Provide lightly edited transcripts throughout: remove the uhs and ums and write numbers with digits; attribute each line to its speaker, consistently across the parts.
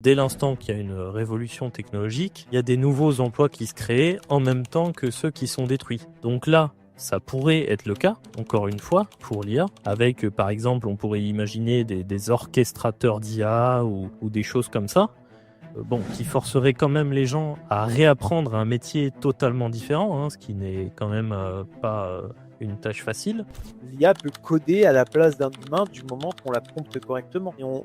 Speaker 1: Dès l'instant qu'il y a une révolution technologique, il y a des nouveaux emplois qui se créent en même temps que ceux qui sont détruits. Donc là, ça pourrait être le cas, encore une fois, pour l'IA, avec par exemple, on pourrait imaginer des orchestrateurs d'IA ou des choses comme ça, qui forceraient quand même les gens à réapprendre un métier totalement différent, ce qui n'est quand même pas une tâche facile.
Speaker 2: L'IA peut coder à la place d'un humain du moment qu'on la prompte correctement. Et on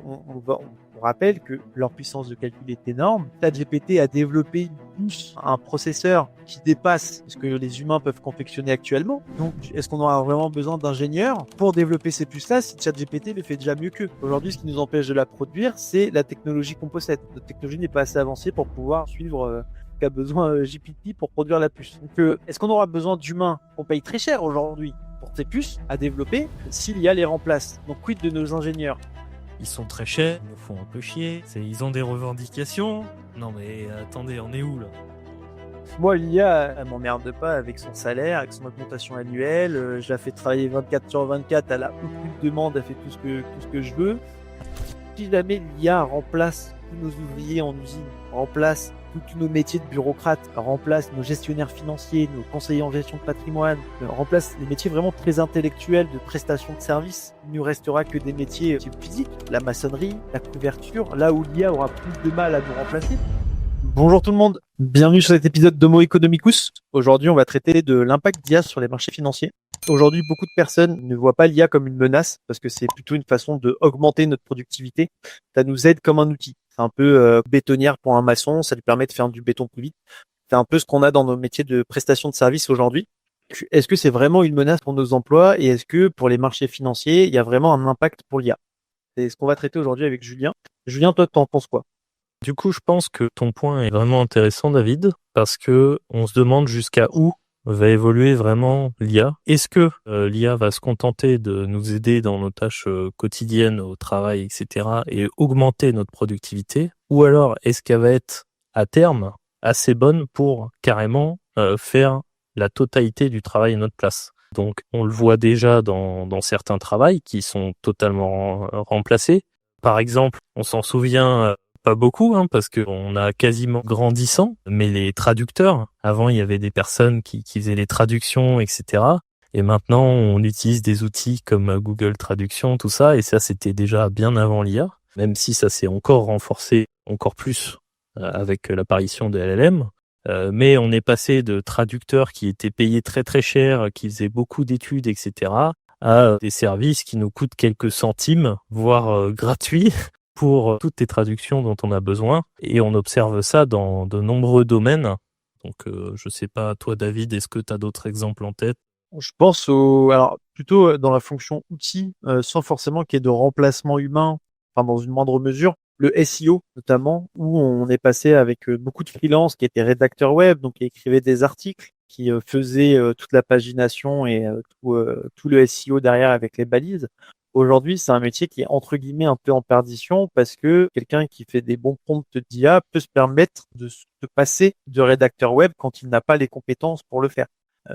Speaker 2: rappelle que leur puissance de calcul est énorme. ChatGPT a développé une puce, un processeur qui dépasse ce que les humains peuvent confectionner actuellement. Donc, est-ce qu'on aura vraiment besoin d'ingénieurs pour développer ces puces-là si ChatGPT le fait déjà mieux qu'eux? Aujourd'hui, ce qui nous empêche de la produire, c'est la technologie qu'on possède. Notre technologie n'est pas assez avancée pour pouvoir suivre qu'a besoin GPT pour produire la puce. Donc, est-ce qu'on aura besoin d'humains qu'on paye très cher aujourd'hui pour ces puces à développer si l'IA les remplace? Donc, quid de nos ingénieurs?
Speaker 1: Ils sont très chers, ils nous font un peu chier, ils ont des revendications. Non mais attendez, on est où là?
Speaker 2: Moi, l'IA, elle m'emmerde pas avec son salaire, avec son augmentation annuelle. Je la fais travailler 24 sur 24, elle a aucune demande, elle fait tout ce que je veux. Si jamais l'IA remplace tous nos ouvriers en usine, remplace tous nos métiers de bureaucrates, remplace nos gestionnaires financiers, nos conseillers en gestion de patrimoine, remplace les métiers vraiment très intellectuels de prestation de services, il ne nous restera que des métiers physiques, la maçonnerie, la couverture, là où l'IA aura plus de mal à nous remplacer. Bonjour tout le monde, bienvenue sur cet épisode d'Homo Economicus. Aujourd'hui, on va traiter de l'impact d'IA sur les marchés financiers. Aujourd'hui, beaucoup de personnes ne voient pas l'IA comme une menace parce que c'est plutôt une façon d'augmenter notre productivité. Ça nous aide comme un outil. C'est un peu bétonnière pour un maçon, ça lui permet de faire du béton plus vite. C'est un peu ce qu'on a dans nos métiers de prestation de services aujourd'hui. Est-ce que c'est vraiment une menace pour nos emplois et est-ce que pour les marchés financiers, il y a vraiment un impact pour l'IA? C'est ce qu'on va traiter aujourd'hui avec Julien. Julien, toi, t'en penses quoi?
Speaker 1: Du coup, je pense que ton point est vraiment intéressant, David, parce que on se demande jusqu'à où va évoluer vraiment l'IA. Est-ce que l'IA va se contenter de nous aider dans nos tâches quotidiennes, au travail, etc., et augmenter notre productivité, ou alors est-ce qu'elle va être à terme assez bonne pour carrément faire la totalité du travail à notre place? Donc, on le voit déjà dans certains travails qui sont totalement remplacés. Par exemple, on s'en souvient pas beaucoup, parce que on a quasiment grandissant, mais les traducteurs, avant il y avait des personnes qui faisaient les traductions, etc. Et maintenant on utilise des outils comme Google Traduction, tout ça, et ça c'était déjà bien avant l'IA, même si ça s'est encore renforcé encore plus avec l'apparition de LLM. Mais on est passé de traducteurs qui étaient payés très très cher, qui faisaient beaucoup d'études, etc., à des services qui nous coûtent quelques centimes, voire gratuits, pour toutes les traductions dont on a besoin. Et on observe ça dans de nombreux domaines. Donc, je sais pas, toi, David, est-ce que tu as d'autres exemples en tête?
Speaker 2: Je pense alors plutôt dans la fonction outil, sans forcément qu'il y ait de remplacement humain, enfin dans une moindre mesure. Le SEO notamment, où on est passé avec beaucoup de freelance qui étaient rédacteurs web, donc qui écrivaient des articles, qui faisaient toute la pagination et tout le SEO derrière avec les balises. Aujourd'hui, c'est un métier qui est entre guillemets un peu en perdition parce que quelqu'un qui fait des bons prompts d'IA peut se permettre de se passer de rédacteur web quand il n'a pas les compétences pour le faire.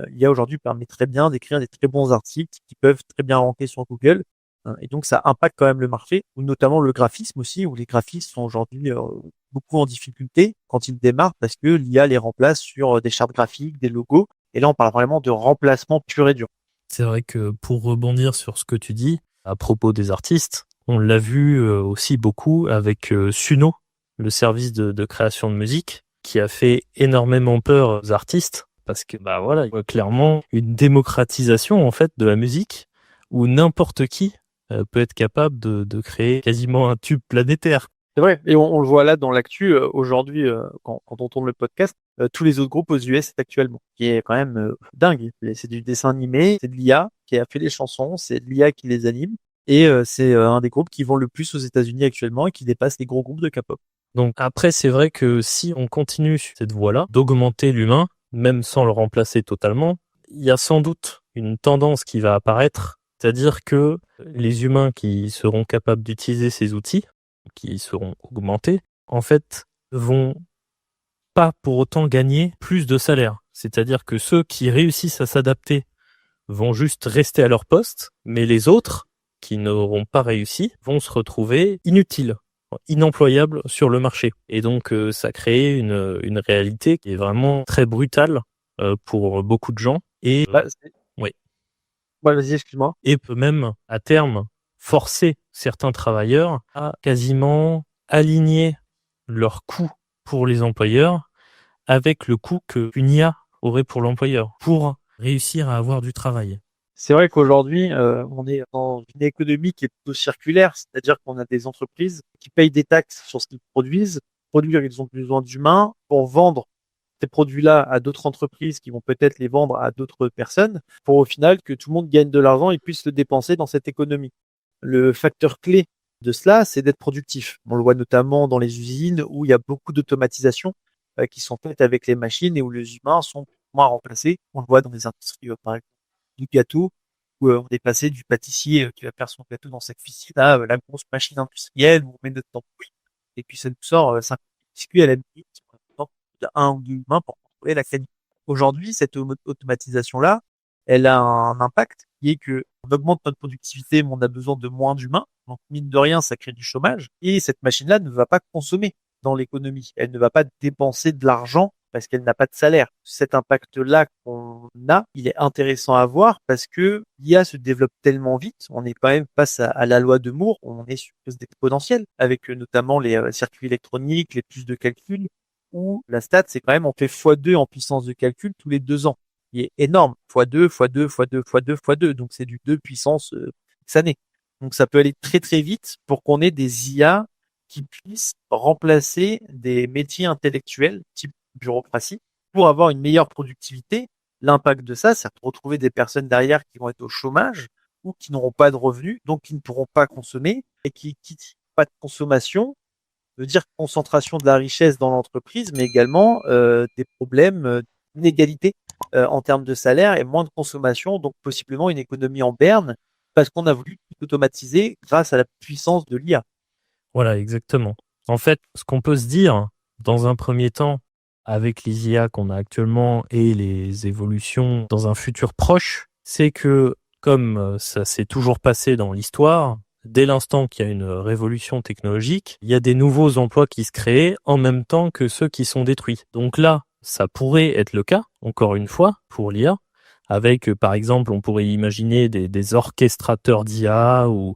Speaker 2: L'IA aujourd'hui permet très bien d'écrire des très bons articles qui peuvent très bien ranker sur Google. Et donc, ça impacte quand même le marché, ou notamment le graphisme aussi, où les graphistes sont aujourd'hui beaucoup en difficulté quand ils démarrent parce que l'IA les remplace sur des chartes graphiques, des logos. Et là, on parle vraiment de remplacement pur et dur.
Speaker 1: C'est vrai que pour rebondir sur ce que tu dis, à propos des artistes, on l'a vu aussi beaucoup avec Suno, le service de création de musique, qui a fait énormément peur aux artistes, parce que voilà, il y a clairement une démocratisation en fait de la musique, où n'importe qui peut être capable de créer quasiment un tube planétaire.
Speaker 2: C'est vrai, et on le voit là dans l'actu aujourd'hui quand on tourne le podcast, tous les autres groupes aux US actuellement, qui est quand même dingue. C'est du dessin animé, c'est de l'IA qui a fait les chansons, c'est de l'IA qui les anime, et c'est un des groupes qui vend le plus aux États-Unis actuellement et qui dépasse les gros groupes de K-pop.
Speaker 1: Donc après, c'est vrai que si on continue cette voie-là, d'augmenter l'humain, même sans le remplacer totalement, il y a sans doute une tendance qui va apparaître, c'est-à-dire que les humains qui seront capables d'utiliser ces outils, qui seront augmentés, en fait, vont pas pour autant gagner plus de salaire. C'est-à-dire que ceux qui réussissent à s'adapter vont juste rester à leur poste, mais les autres, qui n'auront pas réussi, vont se retrouver inutiles. inemployables sur le marché. Et donc, ça crée une réalité qui est vraiment très brutale pour beaucoup de gens. Et oui.
Speaker 2: Vas-y, excuse-moi.
Speaker 1: Et peut même, à terme, forcer certains travailleurs à quasiment aligner leurs coûts pour les employeurs avec le coût qu'une IA aurait pour l'employeur, pour réussir à avoir du travail.
Speaker 2: C'est vrai qu'aujourd'hui, on est dans une économie qui est plutôt circulaire, c'est-à-dire qu'on a des entreprises qui payent des taxes sur ce qu'ils produisent. Produire, ils ont besoin d'humains pour vendre ces produits-là à d'autres entreprises qui vont peut-être les vendre à d'autres personnes pour au final que tout le monde gagne de l'argent et puisse le dépenser dans cette économie. Le facteur clé de cela, c'est d'être productif. On le voit notamment dans les usines où il y a beaucoup d'automatisation qui sont faites avec les machines et où les humains sont moins remplacés. On le voit dans les industries, par exemple, du gâteau, où on est passé du pâtissier qui va faire son gâteau dans sa cuisine à la grosse machine industrielle où on met notre tambouille et puis ça nous sort 5 biscuits à la minute. Un ou deux humains pour contrôler la qualité. Aujourd'hui, cette automatisation-là, elle a un impact qui est que on augmente notre productivité, mais on a besoin de moins d'humains. Donc, mine de rien, ça crée du chômage. Et cette machine-là ne va pas consommer dans l'économie. Elle ne va pas dépenser de l'argent parce qu'elle n'a pas de salaire. Cet impact-là qu'on a, il est intéressant à voir parce que l'IA se développe tellement vite. On est quand même face à la loi de Moore. On est sur quelque chose d'exponentiel avec notamment les circuits électroniques, les puces de calcul, où la stat, c'est quand même on fait x2 en puissance de calcul tous les 2 ans. Il est énorme. x2, x2, x2, x2, x2. Donc c'est du 2 puissance X années. Donc ça peut aller très très vite pour qu'on ait des IA qui puissent remplacer des métiers intellectuels type bureaucratie pour avoir une meilleure productivité. L'impact de ça, c'est de retrouver des personnes derrière qui vont être au chômage ou qui n'auront pas de revenus, donc qui ne pourront pas consommer et qui pas de consommation veut dire concentration de la richesse dans l'entreprise, mais également des problèmes d'inégalité en termes de salaire et moins de consommation, donc possiblement une économie en berne, parce qu'on a voulu tout automatiser grâce à la puissance de l'IA.
Speaker 1: Voilà, exactement. En fait, ce qu'on peut se dire, dans un premier temps, avec les IA qu'on a actuellement et les évolutions dans un futur proche, c'est que, comme ça s'est toujours passé dans l'histoire, dès l'instant qu'il y a une révolution technologique, il y a des nouveaux emplois qui se créent en même temps que ceux qui sont détruits. Donc là, ça pourrait être le cas, encore une fois, pour l'IA, avec, par exemple, on pourrait imaginer des orchestrateurs d'IA ou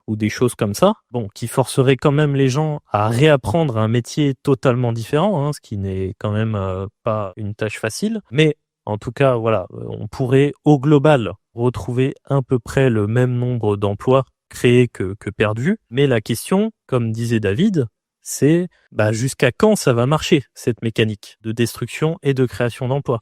Speaker 1: des choses comme ça, bon, qui forceraient quand même les gens à réapprendre un métier totalement différent, hein, ce qui n'est quand même pas une tâche facile. Mais en tout cas, voilà, on pourrait au global retrouver à peu près le même nombre d'emplois créés que perdus. Mais la question, comme disait David, c'est jusqu'à quand ça va marcher, cette mécanique de destruction et de création d'emplois.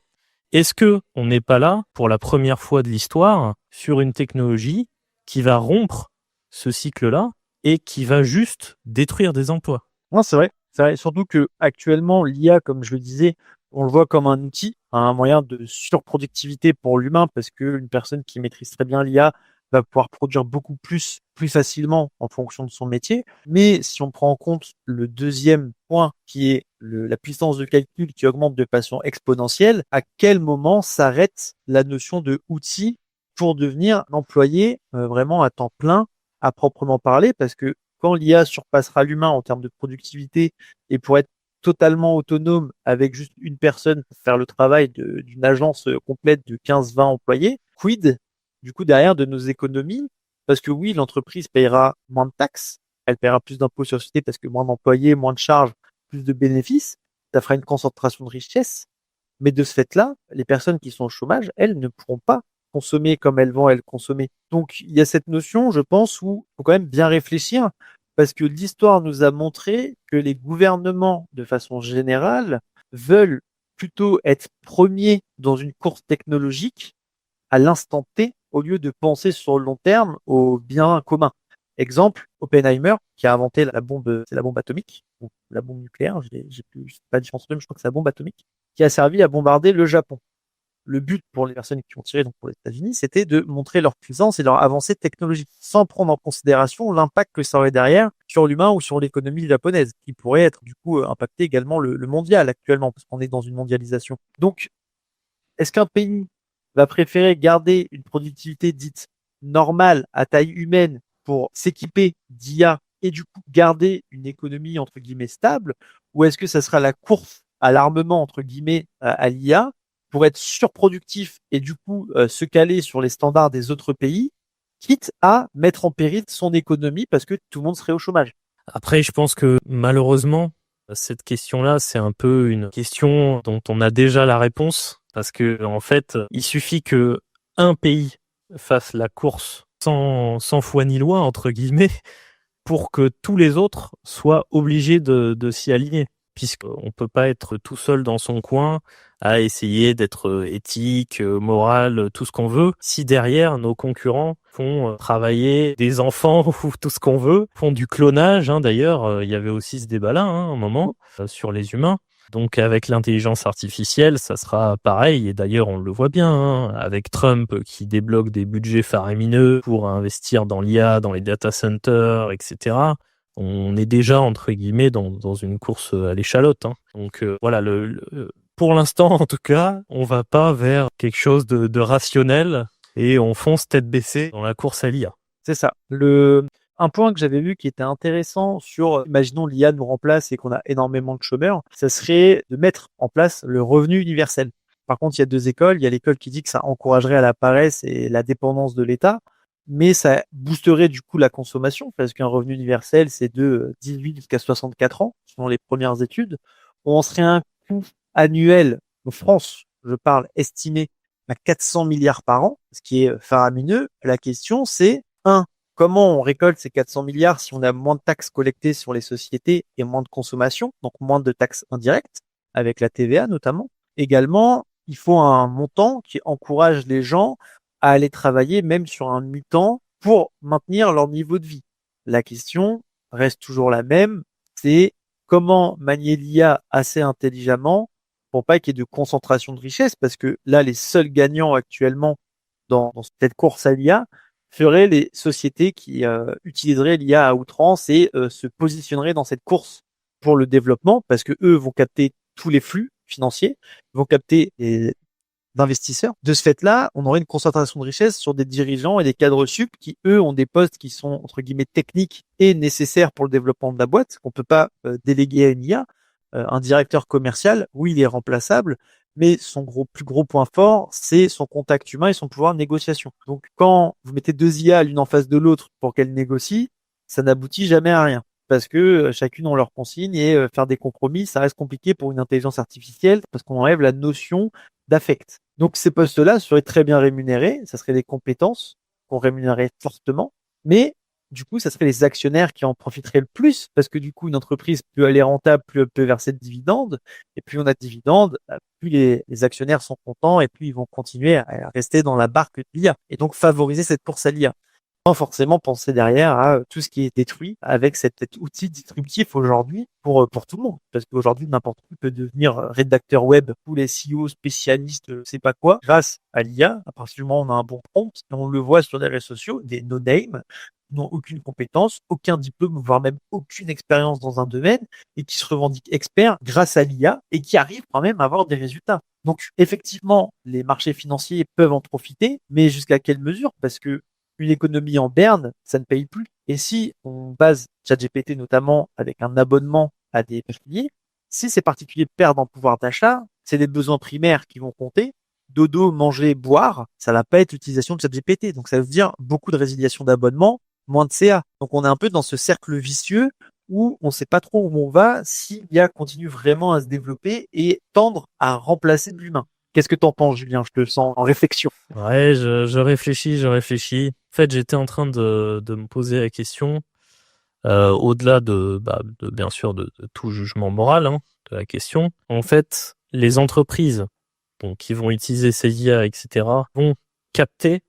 Speaker 1: Est-ce que on n'est pas là, pour la première fois de l'histoire, sur une technologie qui va rompre ce cycle-là et qui va juste détruire des emplois?
Speaker 2: Non, c'est vrai. C'est vrai. Surtout que actuellement, l'IA, comme je le disais, on le voit comme un outil, un moyen de surproductivité pour l'humain, parce qu'une personne qui maîtrise très bien l'IA va pouvoir produire beaucoup plus facilement en fonction de son métier. Mais si on prend en compte le deuxième point, qui est la puissance de calcul qui augmente de façon exponentielle, à quel moment s'arrête la notion de outil pour devenir un employé vraiment à temps plein, à proprement parler, parce que quand l'IA surpassera l'humain en termes de productivité et pour être totalement autonome avec juste une personne pour faire le travail d'une agence complète de 15-20 employés, quid du coup derrière de nos économies? Parce que oui, l'entreprise payera moins de taxes, elle paiera plus d'impôts sur la société parce que moins d'employés, moins de charges, plus de bénéfices, ça fera une concentration de richesse. Mais de ce fait-là, les personnes qui sont au chômage, elles ne pourront pas consommer comme elles vont elles consommer. Donc il y a cette notion, je pense, où il faut quand même bien réfléchir, parce que l'histoire nous a montré que les gouvernements, de façon générale, veulent plutôt être premiers dans une course technologique à l'instant T, au lieu de penser sur le long terme au bien commun. Exemple, Oppenheimer, qui a inventé la bombe, c'est la bombe atomique, ou la bombe nucléaire, j'ai plus pas différence de mais je crois que c'est la bombe atomique, qui a servi à bombarder le Japon. Le but pour les personnes qui ont tiré, donc pour les États-Unis, c'était de montrer leur puissance et leur avancée technologique, sans prendre en considération l'impact que ça aurait derrière sur l'humain ou sur l'économie japonaise, qui pourrait être du coup impacter également le mondial actuellement, parce qu'on est dans une mondialisation. Donc, est-ce qu'un pays va préférer garder une productivité dite normale à taille humaine pour s'équiper d'IA et du coup garder une économie entre guillemets stable, ou est-ce que ça sera la course à l'armement entre guillemets à l'IA pour être surproductif et du coup se caler sur les standards des autres pays, quitte à mettre en péril son économie parce que tout le monde serait au chômage.
Speaker 1: Après, je pense que malheureusement, cette question-là, c'est un peu une question dont on a déjà la réponse, parce que en fait, il suffit que un pays fasse la course sans foi ni loi entre guillemets pour que tous les autres soient obligés de s'y aligner, puisqu'on peut pas être tout seul dans son coin à essayer d'être éthique, moral, tout ce qu'on veut, si derrière nos concurrents font travailler des enfants ou tout ce qu'on veut, font du clonage. D'ailleurs, il y avait aussi ce débat-là, un moment, sur les humains. Donc avec l'intelligence artificielle, ça sera pareil. Et d'ailleurs, on le voit bien, avec Trump qui débloque des budgets faramineux pour investir dans l'IA, dans les data centers, etc. On est déjà, entre guillemets, dans une course à l'échalote. Donc voilà, pour l'instant, en tout cas, on va pas vers quelque chose de rationnel et on fonce tête baissée dans la course à l'IA.
Speaker 2: C'est ça. Un point que j'avais vu qui était intéressant sur, imaginons l'IA nous remplace et qu'on a énormément de chômeurs, ça serait de mettre en place le revenu universel. Par contre, il y a deux écoles. Il y a l'école qui dit que ça encouragerait à la paresse et la dépendance de l'État, mais ça boosterait du coup la consommation parce qu'un revenu universel, c'est de 18 jusqu'à 64 ans, selon les premières études. On serait un coût annuel, en France, je parle, estimé à 400 milliards par an, ce qui est faramineux. La question, c'est, comment on récolte ces 400 milliards si on a moins de taxes collectées sur les sociétés et moins de consommation, donc moins de taxes indirectes, avec la TVA notamment. Également, il faut un montant qui encourage les gens à aller travailler même sur un mi-temps pour maintenir leur niveau de vie. La question reste toujours la même, c'est comment manier l'IA assez intelligemment pour pas qu'il y ait de concentration de richesse, parce que là, les seuls gagnants actuellement dans cette course à l'IA, feraient les sociétés qui utiliseraient l'IA à outrance et se positionneraient dans cette course pour le développement, parce que eux vont capter tous les flux financiers, vont capter les investisseurs. De ce fait-là, on aurait une concentration de richesse sur des dirigeants et des cadres sup qui, eux, ont des postes qui sont, entre guillemets, techniques et nécessaires pour le développement de la boîte, qu'on peut pas déléguer à une IA. Un directeur commercial, oui, il est remplaçable, mais son plus gros point fort, c'est son contact humain et son pouvoir de négociation. Donc, quand vous mettez deux IA l'une en face de l'autre pour qu'elles négocient, ça n'aboutit jamais à rien. Parce que chacune ont leurs consignes et faire des compromis, ça reste compliqué pour une intelligence artificielle parce qu'on enlève la notion d'affect. Donc, ces postes-là seraient très bien rémunérés, ça serait des compétences qu'on rémunérerait fortement, mais du coup, ça serait les actionnaires qui en profiteraient le plus, parce que du coup, une entreprise, plus elle est rentable, plus elle peut verser de dividendes, et plus on a de dividendes, plus les actionnaires sont contents, et plus ils vont continuer à rester dans la barque de l'IA, et donc favoriser cette course à l'IA. Sans forcément penser derrière à tout ce qui est détruit avec cet outil distributif aujourd'hui pour tout le monde. Parce qu'aujourd'hui, n'importe qui peut devenir rédacteur web, tous les CEO spécialistes, je sais pas quoi, grâce à l'IA. À partir du moment où on a un bon prompt, et on le voit sur les réseaux sociaux, des no-name, n'ont aucune compétence, aucun diplôme, voire même aucune expérience dans un domaine, et qui se revendiquent experts grâce à l'IA et qui arrivent quand même à avoir des résultats. Donc, effectivement, les marchés financiers peuvent en profiter, mais jusqu'à quelle mesure? Parce que une économie en berne, ça ne paye plus. Et si on base ChatGPT notamment avec un abonnement à des particuliers, si ces particuliers perdent en pouvoir d'achat, c'est des besoins primaires qui vont compter. Dodo, manger, boire, ça va pas être l'utilisation de ChatGPT. Donc ça veut dire beaucoup de résiliation d'abonnement, moins de CA. Donc on est un peu dans ce cercle vicieux où on sait pas trop où on va si l'IA continue vraiment à se développer et tendre à remplacer de l'humain. Qu'est-ce que t'en penses, Julien? Je te sens en réflexion.
Speaker 1: Ouais, je réfléchis. En fait, j'étais en train de me poser la question, au-delà de bien sûr de tout jugement moral, de la question. En fait, les entreprises qui vont utiliser ces IA, etc., vont capter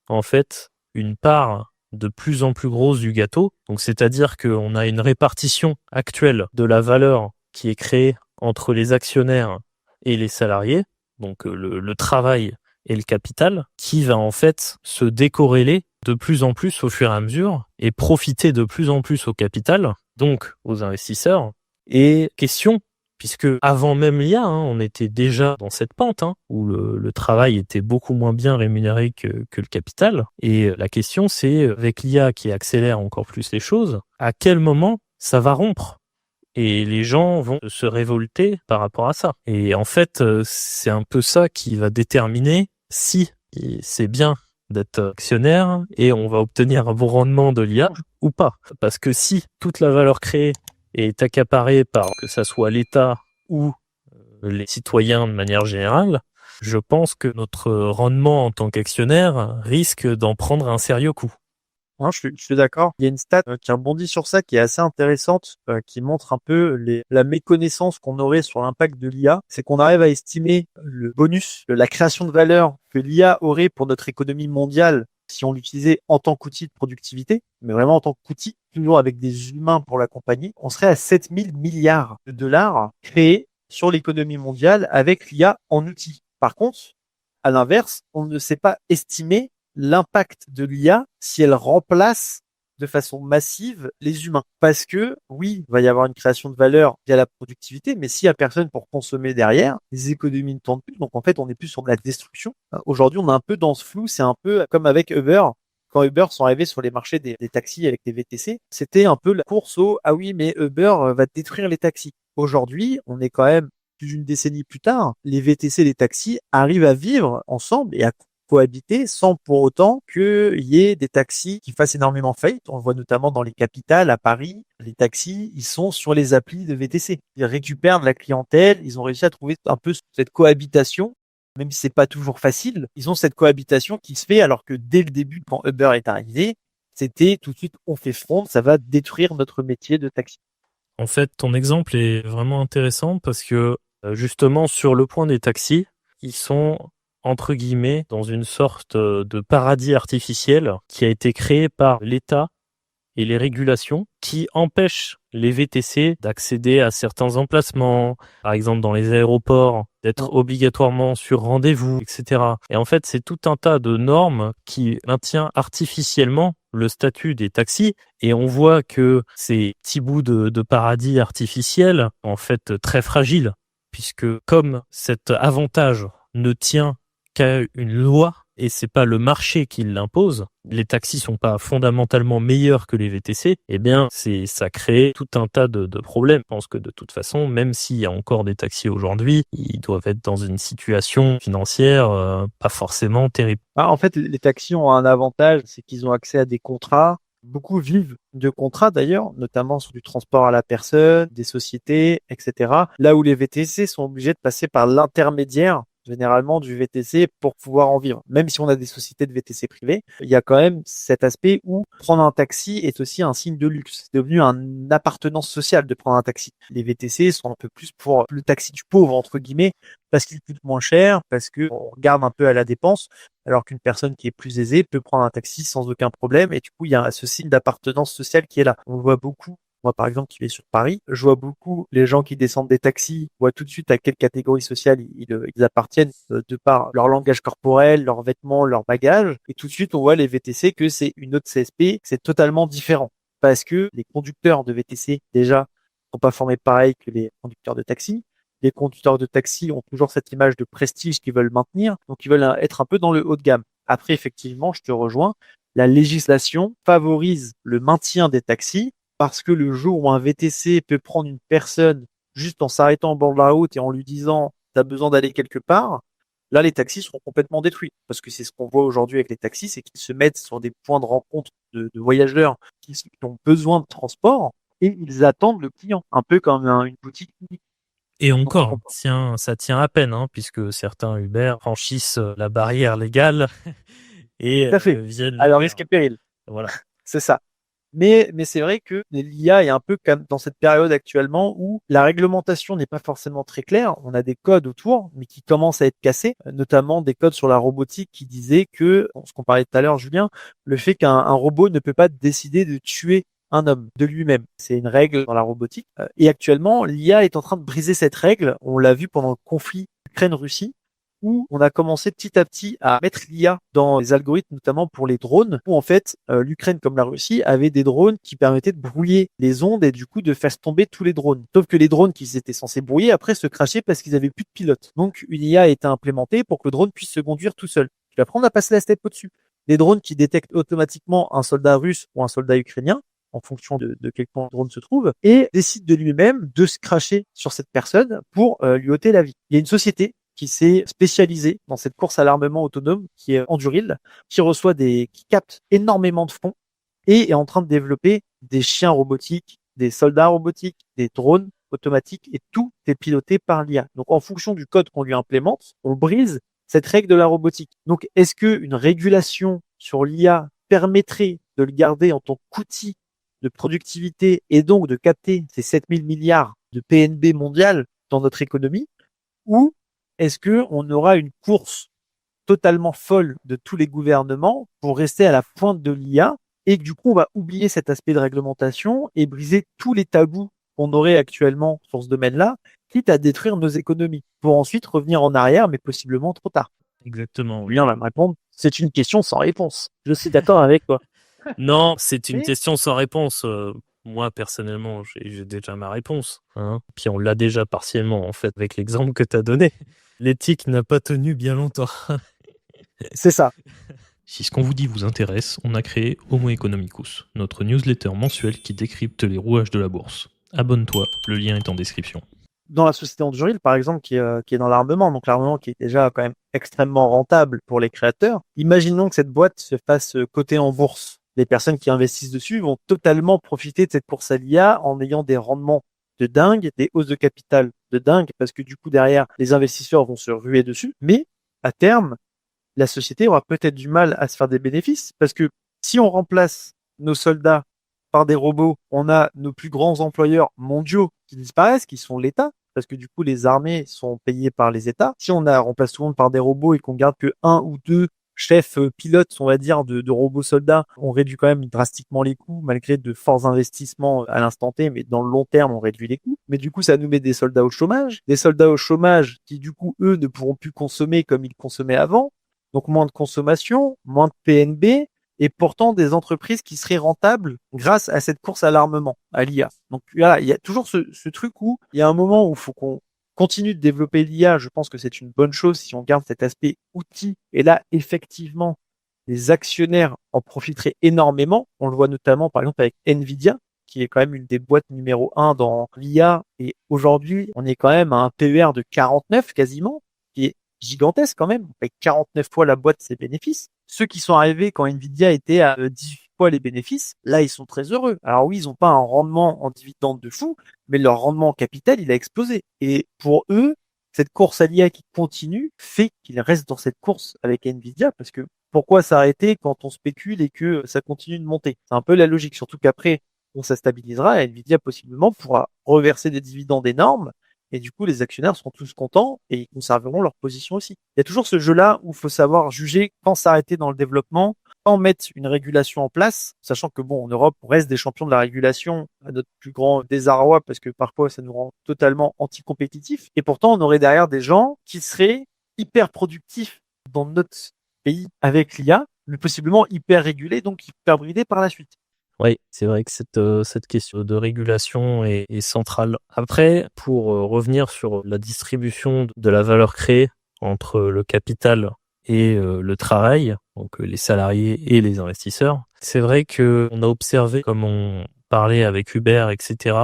Speaker 1: en fait une part de plus en plus grosse du gâteau. Donc, c'est-à-dire qu'on a une répartition actuelle de la valeur qui est créée entre les actionnaires et les salariés, donc le travail et le capital, qui va en fait se décorréler de plus en plus au fur et à mesure et profiter de plus en plus au capital, donc aux investisseurs. Et question, puisque avant même l'IA, on était déjà dans cette pente, où le travail était beaucoup moins bien rémunéré que le capital. Et la question, c'est, avec l'IA qui accélère encore plus les choses, à quel moment ça va rompre? Et les gens vont se révolter par rapport à ça. Et en fait, c'est un peu ça qui va déterminer si c'est bien d'être actionnaire et on va obtenir un bon rendement de l'IA ou pas. Parce que si toute la valeur créée est accaparée par que ça soit l'État ou les citoyens de manière générale, je pense que notre rendement en tant qu'actionnaire risque d'en prendre un sérieux coup.
Speaker 2: Non, je suis d'accord. Il y a une stat qui rebondit sur ça, qui est assez intéressante, qui montre un peu la méconnaissance qu'on aurait sur l'impact de l'IA. C'est qu'on arrive à estimer le bonus, la création de valeur que l'IA aurait pour notre économie mondiale si on l'utilisait en tant qu'outil de productivité, mais vraiment en tant qu'outil, toujours avec des humains pour l'accompagner. On serait à 7 000 milliards de dollars créés sur l'économie mondiale avec l'IA en outil. Par contre, à l'inverse, on ne sait pas estimer l'impact de l'IA si elle remplace de façon massive les humains. Parce que, oui, il va y avoir une création de valeur via la productivité, mais s'il y a personne pour consommer derrière, les économies ne tournent plus. Donc, en fait, on est plus sur de la destruction. Aujourd'hui, on est un peu dans ce flou. C'est un peu comme avec Uber. Quand Uber sont arrivés sur les marchés des taxis avec les VTC, c'était un peu la course au « Ah oui, mais Uber va détruire les taxis ». Aujourd'hui, on est quand même plus d'une décennie plus tard. Les VTC et les taxis arrivent à vivre ensemble et à cohabiter sans pour autant qu'il y ait des taxis qui fassent énormément faillite. On le voit notamment dans les capitales, à Paris. Les taxis, ils sont sur les applis de VTC. Ils récupèrent de la clientèle. Ils ont réussi à trouver un peu cette cohabitation. Même si c'est pas toujours facile, ils ont cette cohabitation qui se fait alors que dès le début, quand Uber est arrivé, c'était tout de suite, on fait front, ça va détruire notre métier de taxi.
Speaker 1: En fait, ton exemple est vraiment intéressant parce que justement sur le point des taxis, ils sont entre guillemets dans une sorte de paradis artificiel qui a été créé par l'État et les régulations qui empêchent les VTC d'accéder à certains emplacements, par exemple dans les aéroports, d'être obligatoirement sur rendez-vous, etc. Et en fait, c'est tout un tas de normes qui maintient artificiellement le statut des taxis. Et on voit que ces petits bouts de paradis artificiel, en fait, très fragiles, puisque comme cet avantage ne tient qu'à une loi, et c'est pas le marché qui l'impose, les taxis sont pas fondamentalement meilleurs que les VTC, eh bien, ça crée tout un tas de problèmes. Je pense que de toute façon, même s'il y a encore des taxis aujourd'hui, ils doivent être dans une situation financière pas forcément terrible.
Speaker 2: En fait, les taxis ont un avantage, c'est qu'ils ont accès à des contrats. Beaucoup vivent de contrats d'ailleurs, notamment sur du transport à la personne, des sociétés, etc. Là où les VTC sont obligés de passer par l'intermédiaire généralement du VTC pour pouvoir en vivre. Même si on a des sociétés de VTC privées, il y a quand même cet aspect où prendre un taxi est aussi un signe de luxe. C'est devenu une appartenance sociale de prendre un taxi. Les VTC sont un peu plus pour le taxi du pauvre, entre guillemets, parce qu'il coûte moins cher, parce que on regarde un peu à la dépense, alors qu'une personne qui est plus aisée peut prendre un taxi sans aucun problème. Et du coup, il y a ce signe d'appartenance sociale qui est là. On le voit beaucoup. Moi, par exemple, qui vais sur Paris, je vois beaucoup les gens qui descendent des taxis, voient tout de suite à quelle catégorie sociale ils appartiennent de par leur langage corporel, leurs vêtements, leurs bagages. Et tout de suite, on voit les VTC que c'est une autre CSP, c'est totalement différent. Parce que les conducteurs de VTC, déjà, sont pas formés pareil que les conducteurs de taxi. Les conducteurs de taxi ont toujours cette image de prestige qu'ils veulent maintenir, donc ils veulent être un peu dans le haut de gamme. Après, effectivement, je te rejoins, la législation favorise le maintien des taxis, parce que le jour où un VTC peut prendre une personne juste en s'arrêtant au bord de la route et en lui disant « t'as besoin d'aller quelque part », là, les taxis seront complètement détruits. Parce que c'est ce qu'on voit aujourd'hui avec les taxis, c'est qu'ils se mettent sur des points de rencontre de voyageurs qui ont besoin de transport et ils attendent le client, un peu comme une boutique unique.
Speaker 1: Et encore, ça tient à peine, puisque certains Uber franchissent la barrière légale et viennent...
Speaker 2: Alors, risque et péril.
Speaker 1: Voilà.
Speaker 2: C'est ça. Mais c'est vrai que l'IA est un peu comme dans cette période actuellement où la réglementation n'est pas forcément très claire. On a des codes autour, mais qui commencent à être cassés, notamment des codes sur la robotique qui disaient que, ce qu'on parlait tout à l'heure, Julien, le fait qu'un robot ne peut pas décider de tuer un homme de lui-même. C'est une règle dans la robotique. Et actuellement, l'IA est en train de briser cette règle. On l'a vu pendant le conflit Ukraine-Russie, où on a commencé petit à petit à mettre l'IA dans les algorithmes, notamment pour les drones, où en fait l'Ukraine comme la Russie avaient des drones qui permettaient de brouiller les ondes et du coup de faire tomber tous les drones. Sauf que les drones qu'ils étaient censés brouiller après se crashaient parce qu'ils avaient plus de pilote. Donc une IA a été implémentée pour que le drone puisse se conduire tout seul. Puis après on a passé la step au-dessus. Des drones qui détectent automatiquement un soldat russe ou un soldat ukrainien en fonction de quel point le drone se trouve, et décide de lui-même de se cracher sur cette personne pour lui ôter la vie. Il y a une société qui s'est spécialisée dans cette course à l'armement autonome, qui est Anduril, qui capte énormément de fonds et est en train de développer des chiens robotiques, des soldats robotiques, des drones automatiques, et tout est piloté par l'IA. Donc en fonction du code qu'on lui implémente, on brise cette règle de la robotique. Donc est-ce qu'une régulation sur l'IA permettrait de le garder en tant qu'outil de productivité et donc de capter ces 7000 milliards de PNB mondial dans notre économie, ou est-ce que on aura une course totalement folle de tous les gouvernements pour rester à la pointe de l'IA et que du coup on va oublier cet aspect de réglementation et briser tous les tabous qu'on aurait actuellement sur ce domaine-là, quitte à détruire nos économies pour ensuite revenir en arrière, mais possiblement trop tard.
Speaker 1: Exactement. Oui.
Speaker 2: Julien va me répondre, c'est une question sans réponse. Je suis d'accord avec toi.
Speaker 1: Non, c'est une
Speaker 2: Mais-
Speaker 1: question sans réponse. Moi, personnellement, j'ai déjà ma réponse. Hein. Puis on l'a déjà partiellement, en fait, avec l'exemple que tu as donné. L'éthique n'a pas tenu bien longtemps.
Speaker 2: C'est ça.
Speaker 1: Si ce qu'on vous dit vous intéresse, on a créé Homo Economicus, notre newsletter mensuelle qui décrypte les rouages de la bourse. Abonne-toi, le lien est en description.
Speaker 2: Dans la société Anduril, par exemple, qui est dans l'armement, donc l'armement qui est déjà quand même extrêmement rentable pour les créateurs, imaginons que cette boîte se fasse coter en bourse. Les personnes qui investissent dessus vont totalement profiter de cette course à l'IA en ayant des rendements de dingue, des hausses de capital de dingue, parce que du coup, derrière, les investisseurs vont se ruer dessus. Mais, à terme, la société aura peut-être du mal à se faire des bénéfices, parce que si on remplace nos soldats par des robots, on a nos plus grands employeurs mondiaux qui disparaissent, qui sont l'État, parce que du coup, les armées sont payées par les États. Si on remplace tout le monde par des robots et qu'on garde que un ou deux chefs pilotes, on va dire, de robots soldats, on réduit quand même drastiquement les coûts, malgré de forts investissements à l'instant T, mais dans le long terme, on réduit les coûts. Mais du coup, ça nous met des soldats au chômage, qui, du coup, eux, ne pourront plus consommer comme ils consommaient avant. Donc, moins de consommation, moins de PNB, et pourtant des entreprises qui seraient rentables grâce à cette course à l'armement, à l'IA. Donc voilà, il y a toujours ce truc où il y a un moment où il faut qu'on continue de développer l'IA. Je pense que c'est une bonne chose si on garde cet aspect outil. Et là, effectivement, les actionnaires en profiteraient énormément. On le voit notamment, par exemple, avec Nvidia, qui est quand même une des boîtes numéro 1 dans l'IA. Et aujourd'hui, on est quand même à un PER de 49 quasiment, qui est gigantesque quand même. On paye 49 fois la boîte ses bénéfices. Ceux qui sont arrivés quand Nvidia était à 18 fois les bénéfices, là, ils sont très heureux. Alors oui, ils n'ont pas un rendement en dividende de fou, mais leur rendement en capital, il a explosé. Et pour eux, cette course à l'IA qui continue fait qu'ils restent dans cette course avec Nvidia, parce que pourquoi s'arrêter quand on spécule et que ça continue de monter? C'est un peu la logique, surtout qu'après, on ça stabilisera et Nvidia possiblement pourra reverser des dividendes énormes. Et du coup, les actionnaires seront tous contents et ils conserveront leur position aussi. Il y a toujours ce jeu-là où il faut savoir juger quand s'arrêter dans le développement, quand mettre une régulation en place, sachant que bon, en Europe, on reste des champions de la régulation à notre plus grand désarroi parce que parfois ça nous rend totalement anti-compétitifs. Et pourtant, on aurait derrière des gens qui seraient hyper productifs dans notre pays avec l'IA, mais possiblement hyper régulés, donc hyper bridés par la suite.
Speaker 1: Oui, c'est vrai que cette question de régulation est centrale. Après, pour revenir sur la distribution de la valeur créée entre le capital et le travail, donc les salariés et les investisseurs, c'est vrai que on a observé, comme on parlait avec Uber, etc.,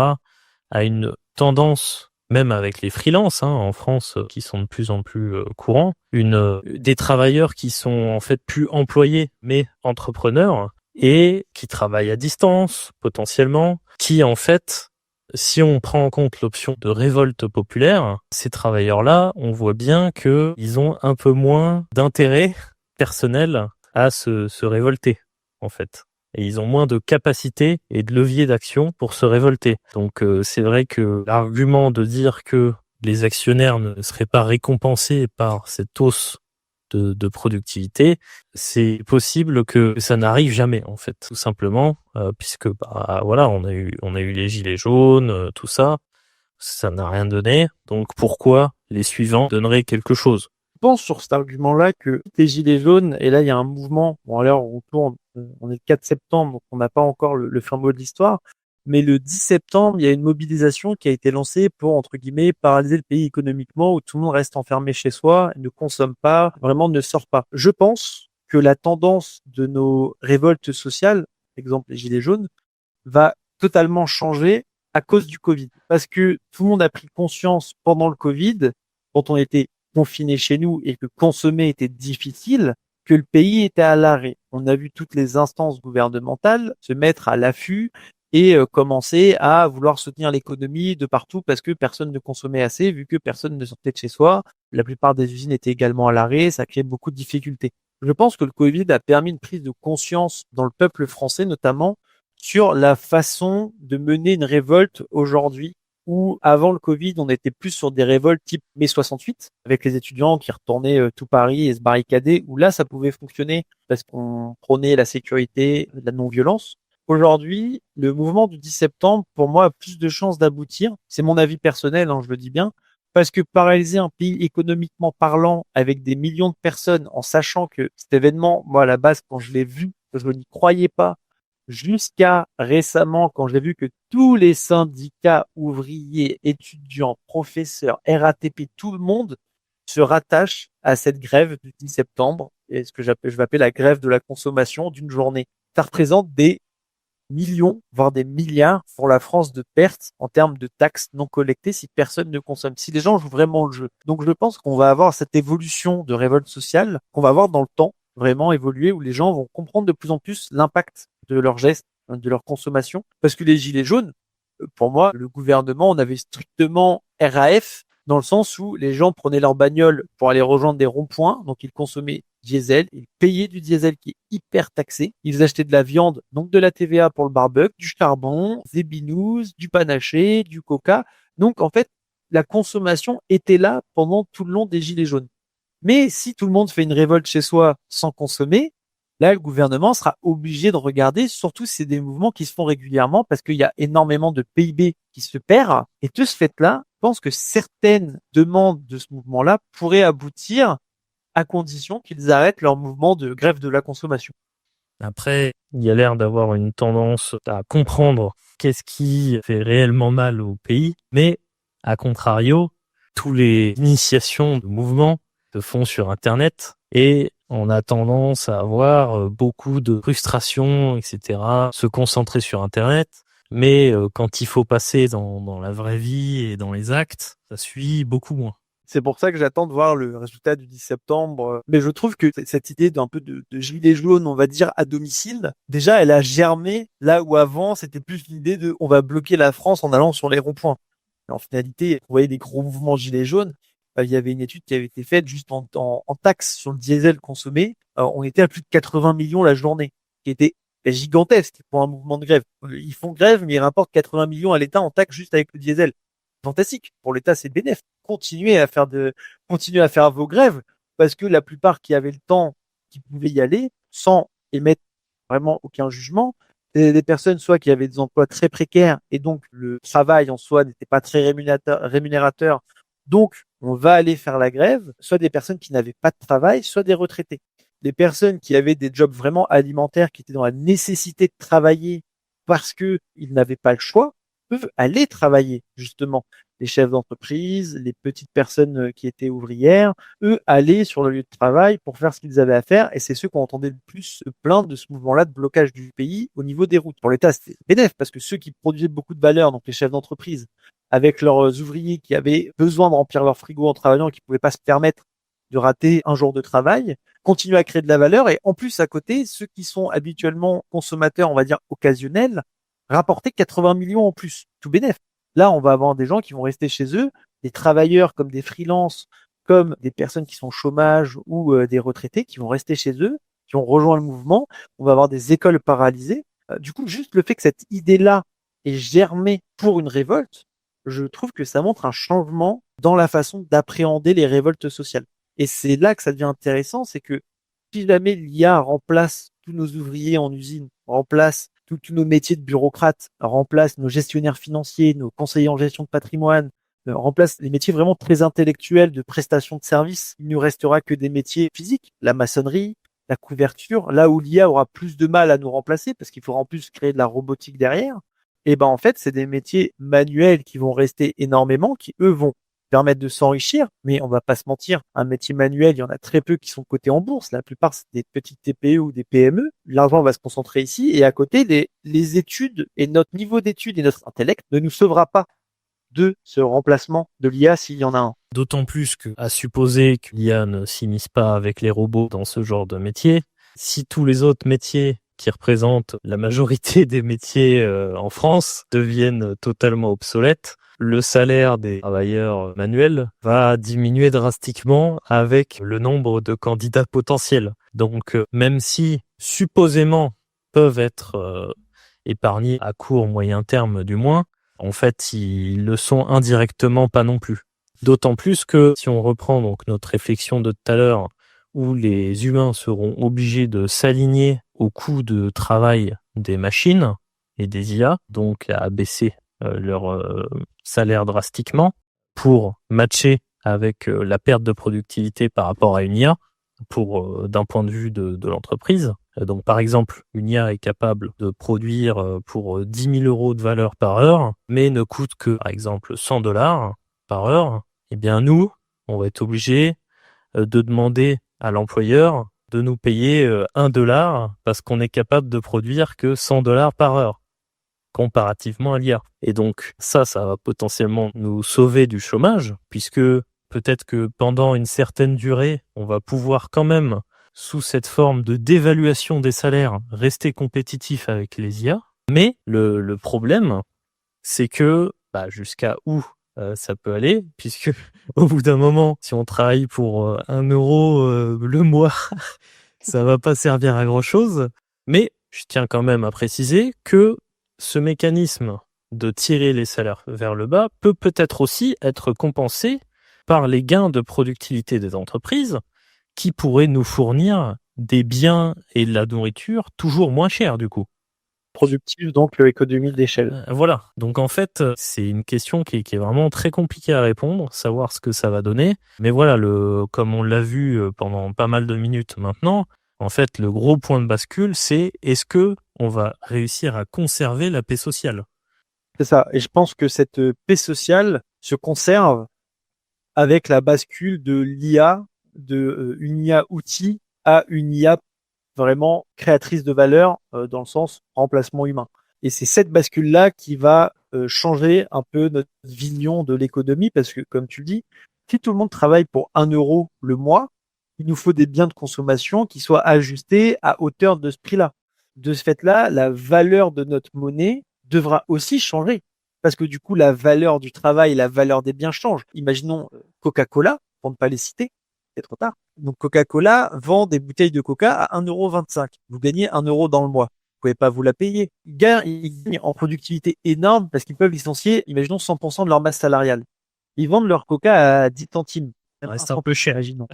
Speaker 1: à une tendance, même avec les freelances en France, qui sont de plus en plus courants, des travailleurs qui sont en fait plus employés mais entrepreneurs, et qui travaillent à distance, potentiellement, qui en fait, si on prend en compte l'option de révolte populaire, ces travailleurs-là, on voit bien qu'ils ont un peu moins d'intérêt personnel à se révolter, en fait. Et ils ont moins de capacité et de levier d'action pour se révolter. Donc c'est vrai que l'argument de dire que les actionnaires ne seraient pas récompensés par cette hausse de productivité, c'est possible que ça n'arrive jamais en fait, tout simplement, puisque voilà, on a eu les gilets jaunes, tout ça n'a rien donné. Donc pourquoi les suivants donneraient quelque chose?
Speaker 2: pense sur cet argument-là que les gilets jaunes, et là il y a un mouvement, bon alors on tourne, on est le 4 septembre, donc on n'a pas encore le fin mot de l'histoire, mais le 10 septembre, il y a une mobilisation qui a été lancée pour, entre guillemets, paralyser le pays économiquement, où tout le monde reste enfermé chez soi, ne consomme pas, vraiment ne sort pas. Je pense que la tendance de nos révoltes sociales, exemple les gilets jaunes, va totalement changer à cause du Covid. Parce que tout le monde a pris conscience pendant le Covid, quand on était confiné chez nous et que consommer était difficile, que le pays était à l'arrêt. On a vu toutes les instances gouvernementales se mettre à l'affût et commencer à vouloir soutenir l'économie de partout parce que personne ne consommait assez, vu que personne ne sortait de chez soi. La plupart des usines étaient également à l'arrêt, ça créait beaucoup de difficultés. Je pense que le Covid a permis une prise de conscience dans le peuple français, notamment sur la façon de mener une révolte aujourd'hui, où avant le Covid, on était plus sur des révoltes type mai 68, avec les étudiants qui retournaient tout Paris et se barricadaient, où là, ça pouvait fonctionner parce qu'on prônait la sécurité, la non-violence. Aujourd'hui, le mouvement du 10 septembre, pour moi, a plus de chances d'aboutir. C'est mon avis personnel, je le dis bien, parce que paralyser un pays économiquement parlant avec des millions de personnes en sachant que cet événement, moi, à la base, quand je l'ai vu, je n'y croyais pas, jusqu'à récemment, quand j'ai vu que tous les syndicats ouvriers, étudiants, professeurs, RATP, tout le monde se rattache à cette grève du 10 septembre, et ce que je vais appeler la grève de la consommation d'une journée. Ça représente des millions, voire des milliards pour la France de pertes en termes de taxes non collectées si personne ne consomme, si les gens jouent vraiment le jeu. Donc je pense qu'on va avoir cette évolution de révolte sociale qu'on va avoir dans le temps, vraiment évoluer, où les gens vont comprendre de plus en plus l'impact de leurs gestes, de leur consommation. Parce que les gilets jaunes, pour moi, le gouvernement, on avait strictement RAF, dans le sens où les gens prenaient leur bagnole pour aller rejoindre des ronds-points, donc ils consommaient diesel, ils payaient du diesel qui est hyper taxé, ils achetaient de la viande, donc de la TVA pour le barbecue, du charbon, des binous, du panaché, du coca. Donc en fait, la consommation était là pendant tout le long des gilets jaunes. Mais si tout le monde fait une révolte chez soi sans consommer, là, le gouvernement sera obligé de regarder, surtout si c'est des mouvements qui se font régulièrement, parce qu'il y a énormément de PIB qui se perd. Et de ce fait-là, je pense que certaines demandes de ce mouvement-là pourraient aboutir à condition qu'ils arrêtent leur mouvement de grève de la consommation.
Speaker 1: Après, il y a l'air d'avoir une tendance à comprendre qu'est-ce qui fait réellement mal au pays, mais à contrario, tous les initiations de mouvements se font sur Internet et on a tendance à avoir beaucoup de frustration, etc., se concentrer sur Internet. Mais quand il faut passer dans la vraie vie et dans les actes, ça suit beaucoup moins.
Speaker 2: C'est pour ça que j'attends de voir le résultat du 10 septembre. Mais je trouve que cette idée d'un peu de gilet jaune, on va dire, à domicile, déjà, elle a germé là où avant, c'était plus l'idée de on va bloquer la France en allant sur les ronds-points. En finalité, vous voyez des gros mouvements gilets jaunes. Il y avait une étude qui avait été faite juste en taxes sur le diesel consommé. On était à plus de 80 millions la journée, qui était gigantesque pour un mouvement de grève. Ils font grève, mais ils rapportent 80 millions à l'État en taxes juste avec le diesel. Fantastique. Pour l'État, c'est bénéf. Continuez à faire vos grèves, parce que la plupart qui avaient le temps, qui pouvaient y aller, sans émettre vraiment aucun jugement, des personnes soit qui avaient des emplois très précaires et donc le travail en soi n'était pas très rémunérateur, donc on va aller faire la grève, soit des personnes qui n'avaient pas de travail, soit des retraités. Des personnes qui avaient des jobs vraiment alimentaires, qui étaient dans la nécessité de travailler parce que ils n'avaient pas le choix, peuvent aller travailler, justement. Les chefs d'entreprise, les petites personnes qui étaient ouvrières, eux, allaient sur le lieu de travail pour faire ce qu'ils avaient à faire, et c'est ceux qu'on entendait le plus se plaindre de ce mouvement-là de blocage du pays au niveau des routes. Pour l'État, c'était bénéf, parce que ceux qui produisaient beaucoup de valeur, donc les chefs d'entreprise, avec leurs ouvriers qui avaient besoin de remplir leur frigo en travaillant et qui ne pouvaient pas se permettre de rater un jour de travail, continuent à créer de la valeur, et en plus, à côté, ceux qui sont habituellement consommateurs, on va dire, occasionnels, rapporter 80 millions en plus, tout bénef. Là, on va avoir des gens qui vont rester chez eux, des travailleurs comme des freelances, comme des personnes qui sont au chômage ou des retraités qui vont rester chez eux, qui ont rejoint le mouvement. On va avoir des écoles paralysées. Du coup, juste le fait que cette idée-là ait germé pour une révolte, je trouve que ça montre un changement dans la façon d'appréhender les révoltes sociales. Et c'est là que ça devient intéressant, c'est que si jamais l'IA remplace tous nos ouvriers en usine, remplace tous nos métiers de bureaucrates, remplace nos gestionnaires financiers, nos conseillers en gestion de patrimoine, remplace les métiers vraiment très intellectuels de prestation de services. Il ne restera que des métiers physiques, la maçonnerie, la couverture, là où l'IA aura plus de mal à nous remplacer parce qu'il faudra en plus créer de la robotique derrière. Et ben en fait, c'est des métiers manuels qui vont rester énormément, qui eux vont permettre de s'enrichir, mais on va pas se mentir, un métier manuel, il y en a très peu qui sont cotés en bourse. La plupart, c'est des petites TPE ou des PME. L'argent va se concentrer ici et à côté, les études et notre niveau d'études et notre intellect ne nous sauvera pas de ce remplacement de l'IA s'il y en a un.
Speaker 1: D'autant plus que, à supposer que l'IA ne s'immisce pas avec les robots dans ce genre de métier, si tous les autres métiers qui représentent la majorité des métiers en France deviennent totalement obsolètes, le salaire des travailleurs manuels va diminuer drastiquement avec le nombre de candidats potentiels. Donc, même si supposément peuvent être épargnés à court, moyen terme du moins, en fait, ils le sont indirectement pas non plus. D'autant plus que si on reprend donc notre réflexion de tout à l'heure, où les humains seront obligés de s'aligner au coût de travail des machines et des IA, donc à baisser leur salaire drastiquement pour matcher avec la perte de productivité par rapport à une IA, pour d'un point de vue de l'entreprise. Donc par exemple, une IA est capable de produire pour 10 000 euros de valeur par heure, mais ne coûte que par exemple 100 dollars par heure. Eh bien nous, on va être obligé de demander à l'employeur de nous payer 1 dollar parce qu'on est capable de produire que 100 dollars par heure comparativement à l'IA. Et donc ça va potentiellement nous sauver du chômage, puisque peut-être que pendant une certaine durée, on va pouvoir quand même, sous cette forme de dévaluation des salaires, rester compétitif avec les IA. Mais le problème, c'est que jusqu'à où ça peut aller, puisque au bout d'un moment, si on travaille pour 1 euro le mois, ça va pas servir à grand-chose. Mais je tiens quand même à préciser que ce mécanisme de tirer les salaires vers le bas peut peut-être aussi être compensé par les gains de productivité des entreprises qui pourraient nous fournir des biens et de la nourriture toujours moins chers du coup.
Speaker 2: Productive, donc l'économie d'échelle.
Speaker 1: Voilà, donc en fait, c'est une question qui est vraiment très compliquée à répondre, savoir ce que ça va donner. Mais voilà, comme on l'a vu pendant pas mal de minutes maintenant, en fait, le gros point de bascule, c'est est-ce que on va réussir à conserver la paix sociale ?
Speaker 2: C'est ça, et je pense que cette paix sociale se conserve avec la bascule de l'IA, de une IA outil à une IA vraiment créatrice de valeur dans le sens remplacement humain. Et c'est cette bascule-là qui va changer un peu notre vision de l'économie parce que, comme tu le dis, si tout le monde travaille pour 1 euro le mois, il nous faut des biens de consommation qui soient ajustés à hauteur de ce prix-là. De ce fait-là, la valeur de notre monnaie devra aussi changer parce que du coup, la valeur du travail, la valeur des biens changent. Imaginons Coca-Cola, pour ne pas les citer, c'est trop tard. Donc Coca-Cola vend des bouteilles de Coca à 1,25 €. Vous gagnez 1 euro dans le mois. Vous pouvez pas vous la payer. Ils gagnent en productivité énorme parce qu'ils peuvent licencier, imaginons, 100% de leur masse salariale. Ils vendent leur Coca à 10 centimes.
Speaker 1: Ouais, c'est un peu cher.
Speaker 2: Imaginons.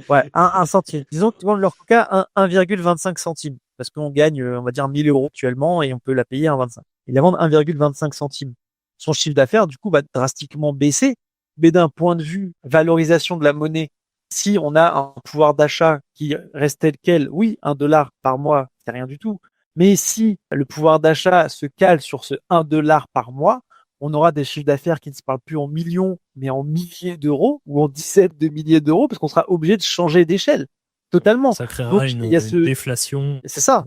Speaker 2: Ouais, 1 centime. Disons qu'ils vendent leur Coca à 1,25 centimes. Parce qu'on gagne, on va dire, 1 000 € actuellement et on peut la payer à 1,25. Ils la vendent 1,25 centimes. Son chiffre d'affaires, du coup, va drastiquement baisser. Mais d'un point de vue valorisation de la monnaie, si on a un pouvoir d'achat qui reste tel quel, oui, 1 dollar par mois, c'est rien du tout. Mais si le pouvoir d'achat se cale sur ce 1 dollar par mois, on aura des chiffres d'affaires qui ne se parlent plus en millions, mais en milliers d'euros ou en dizaines de milliers d'euros parce qu'on sera obligé de changer d'échelle. Totalement.
Speaker 1: Ça créera
Speaker 2: Donc,
Speaker 1: une
Speaker 2: il y a ce
Speaker 1: déflation.
Speaker 2: C'est ça,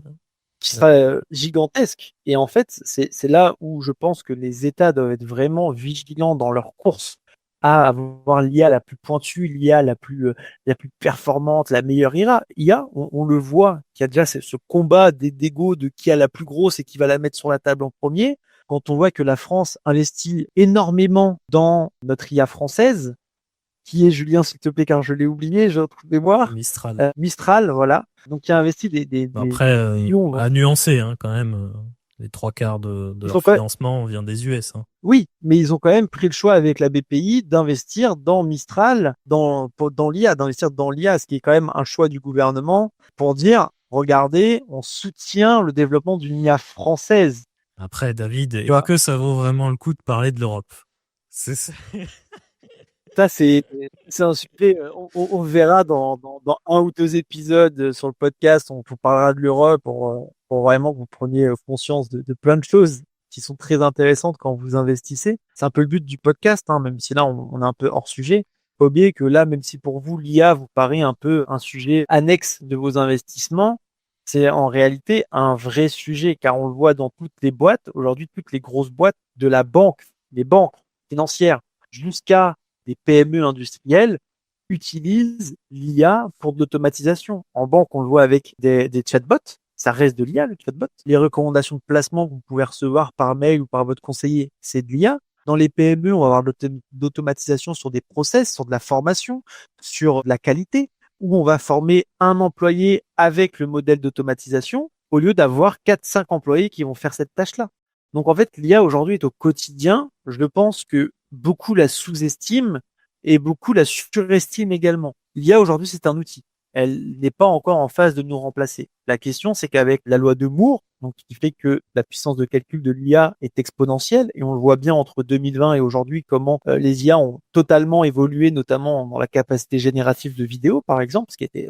Speaker 2: qui sera gigantesque. Et en fait, c'est là où je pense que les États doivent être vraiment vigilants dans leur course à avoir l'IA la plus pointue, l'IA la plus performante, la meilleure IA. On le voit qu'il y a déjà ce combat d'ego de qui a la plus grosse et qui va la mettre sur la table en premier. Quand on voit que la France investit énormément dans notre IA française, qui est, Julien, s'il te plaît, car je l'ai oublié, j'ai un trou de mémoire.
Speaker 1: Mistral.
Speaker 2: Mistral, voilà. Donc, il a investi des
Speaker 1: Après,
Speaker 2: millions.
Speaker 1: à nuancer quand même. Les 3/4 de leur financement vient des US.
Speaker 2: Oui, mais ils ont quand même pris le choix avec la BPI d'investir dans Mistral, dans l'IA, d'investir dans l'IA, ce qui est quand même un choix du gouvernement pour dire, regardez, on soutient le développement d'une IA française.
Speaker 1: Après, David, je crois que ça vaut vraiment le coup de parler de l'Europe. C'est ça.
Speaker 2: Ça, c'est un sujet. On verra dans un ou deux épisodes sur le podcast. On vous parlera de l'Europe pour vraiment que vous preniez conscience de plein de choses qui sont très intéressantes quand vous investissez. C'est un peu le but du podcast, hein, même si là, on est un peu hors sujet. Faut pas oublier que là, même si pour vous, l'IA vous paraît un peu un sujet annexe de vos investissements, c'est en réalité un vrai sujet, car on le voit dans toutes les boîtes. Aujourd'hui, toutes les grosses boîtes de la banque, les banques financières, jusqu'à des PME industrielles, utilisent l'IA pour de l'automatisation. En banque, on le voit avec des chatbots. Ça reste de l'IA, le chatbot. Les recommandations de placement que vous pouvez recevoir par mail ou par votre conseiller, c'est de l'IA. Dans les PME, on va avoir de l'automatisation sur des process, sur de la formation, sur de la qualité, où on va former un employé avec le modèle d'automatisation au lieu d'avoir 4-5 employés qui vont faire cette tâche-là. Donc en fait, l'IA aujourd'hui est au quotidien. Je pense que beaucoup la sous-estiment et beaucoup la surestiment également. L'IA aujourd'hui, c'est un outil. Elle n'est pas encore en phase de nous remplacer. La question, c'est qu'avec la loi de Moore, donc qui fait que la puissance de calcul de l'IA est exponentielle, et on le voit bien entre 2020 et aujourd'hui comment les IA ont totalement évolué, notamment dans la capacité générative de vidéos, par exemple, ce qui était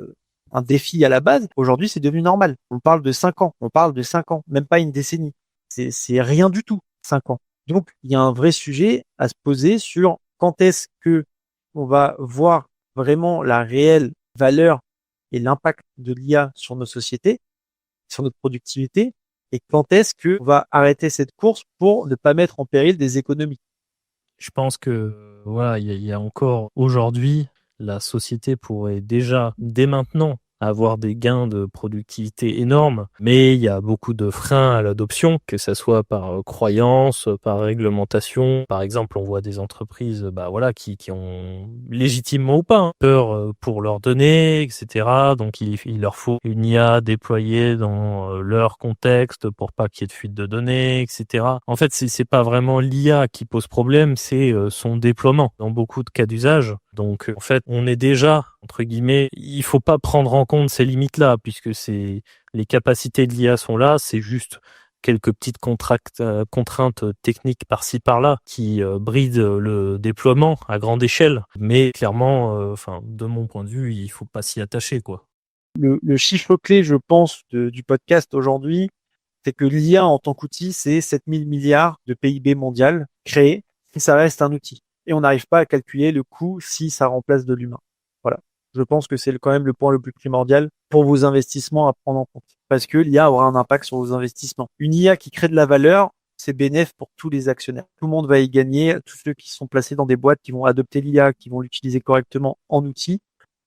Speaker 2: un défi à la base. Aujourd'hui, c'est devenu normal. On parle de 5 ans. On parle de 5 ans, même pas une décennie. C'est rien du tout, 5 ans. Donc, il y a un vrai sujet à se poser sur quand est-ce que on va voir vraiment la réelle valeur et l'impact de l'IA sur nos sociétés, sur notre productivité, et quand est-ce qu'on va arrêter cette course pour ne pas mettre en péril des économies.
Speaker 1: Je pense que voilà, il y a encore aujourd'hui, la société pourrait déjà, dès maintenant, avoir des gains de productivité énormes, mais il y a beaucoup de freins à l'adoption, que ça soit par croyance, par réglementation. Par exemple, on voit des entreprises, voilà, qui ont légitimement ou pas hein, peur pour leurs données, etc. Donc il leur faut une IA déployée dans leur contexte pour pas qu'il y ait de fuite de données, etc. En fait, c'est pas vraiment l'IA qui pose problème, c'est son déploiement dans beaucoup de cas d'usage. Donc, en fait, on est déjà, entre guillemets, il faut pas prendre en compte ces limites-là, puisque les capacités de l'IA sont là, c'est juste quelques petites contraintes techniques par-ci par-là qui brident le déploiement à grande échelle. Mais clairement, de mon point de vue, il faut pas s'y attacher, quoi.
Speaker 2: Le chiffre clé, je pense, du podcast aujourd'hui, c'est que l'IA en tant qu'outil, c'est 7000 milliards de PIB mondial créé, et ça reste un outil. Et on n'arrive pas à calculer le coût si ça remplace de l'humain. Voilà. Je pense que c'est quand même le point le plus primordial pour vos investissements à prendre en compte. Parce que l'IA aura un impact sur vos investissements. Une IA qui crée de la valeur, c'est bénéfique pour tous les actionnaires. Tout le monde va y gagner. Tous ceux qui sont placés dans des boîtes qui vont adopter l'IA, qui vont l'utiliser correctement en outil,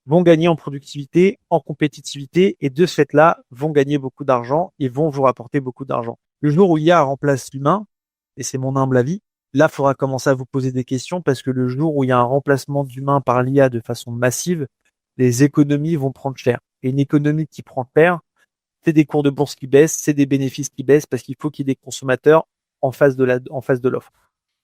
Speaker 2: vont gagner en productivité, en compétitivité, et de ce fait-là, vont gagner beaucoup d'argent et vont vous rapporter beaucoup d'argent. Le jour où l'IA remplace l'humain, et c'est mon humble avis, là, il faudra commencer à vous poser des questions parce que le jour où il y a un remplacement d'humain par l'IA de façon massive, les économies vont prendre cher. Et une économie qui prend cher, c'est des cours de bourse qui baissent, c'est des bénéfices qui baissent parce qu'il faut qu'il y ait des consommateurs en face de l'offre.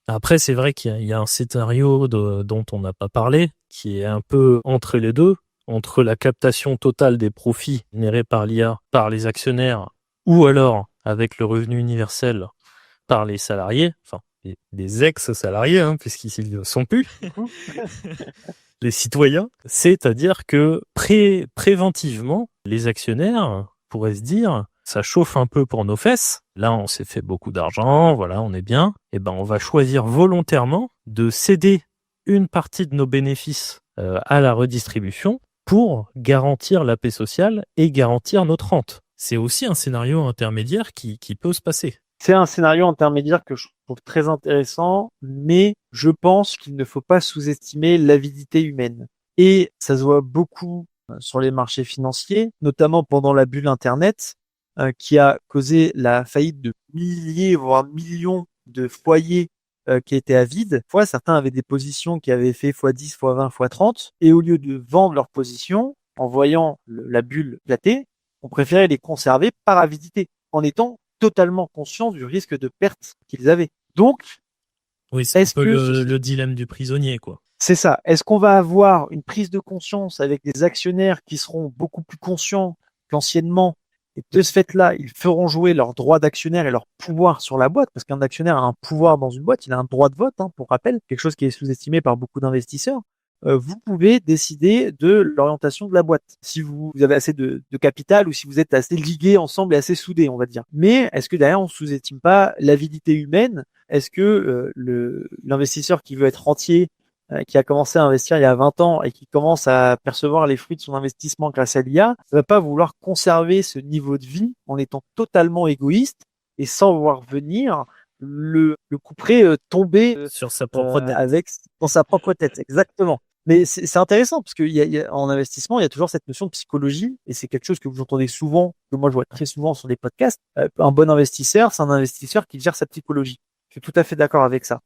Speaker 1: Après, c'est vrai qu'il y a un scénario dont on n'a pas parlé, qui est un peu entre les deux, entre la captation totale des profits générés par l'IA, par les actionnaires, ou alors avec le revenu universel par les salariés, les ex-salariés, hein, puisqu'ils ne sont plus, les citoyens. C'est-à-dire que préventivement, les actionnaires pourraient se dire, ça chauffe un peu pour nos fesses, là on s'est fait beaucoup d'argent, voilà, on est bien, et on va choisir volontairement de céder une partie de nos bénéfices à la redistribution pour garantir la paix sociale et garantir notre rente. C'est aussi un scénario intermédiaire qui peut se passer.
Speaker 2: C'est un scénario intermédiaire que je trouve très intéressant, mais je pense qu'il ne faut pas sous-estimer l'avidité humaine. Et ça se voit beaucoup sur les marchés financiers, notamment pendant la bulle Internet, qui a causé la faillite de milliers, voire millions de foyers qui étaient avides. Fois, certains avaient des positions qui avaient fait x10, x20, x30, et au lieu de vendre leurs positions, en voyant la bulle éclater, on préférait les conserver par avidité, en étant totalement conscients du risque de perte qu'ils avaient. Donc,
Speaker 1: oui, c'est un peu le dilemme du prisonnier, quoi.
Speaker 2: C'est ça. Est-ce qu'on va avoir une prise de conscience avec des actionnaires qui seront beaucoup plus conscients qu'anciennement Et de ce fait-là, ils feront jouer leurs droits d'actionnaire et leur pouvoir sur la boîte, parce qu'un actionnaire a un pouvoir dans une boîte, il a un droit de vote, hein, pour rappel, quelque chose qui est sous-estimé par beaucoup d'investisseurs. Vous pouvez décider de l'orientation de la boîte, si vous avez assez de capital ou si vous êtes assez ligués ensemble et assez soudés, on va dire. Mais est-ce que derrière, on sous-estime pas l'avidité humaine? Est-ce que l'investisseur qui veut être rentier, qui a commencé à investir il y a 20 ans et qui commence à percevoir les fruits de son investissement grâce à l'IA, ne va pas vouloir conserver ce niveau de vie en étant totalement égoïste et sans voir venir le couperet tomber
Speaker 1: Sur sa propre tête.
Speaker 2: avec dans sa propre tête, exactement. Mais c'est intéressant parce en investissement, il y a toujours cette notion de psychologie et c'est quelque chose que vous entendez souvent, que moi je vois très souvent sur des podcasts. Un bon investisseur, c'est un investisseur qui gère sa psychologie. Je suis tout à fait d'accord avec ça.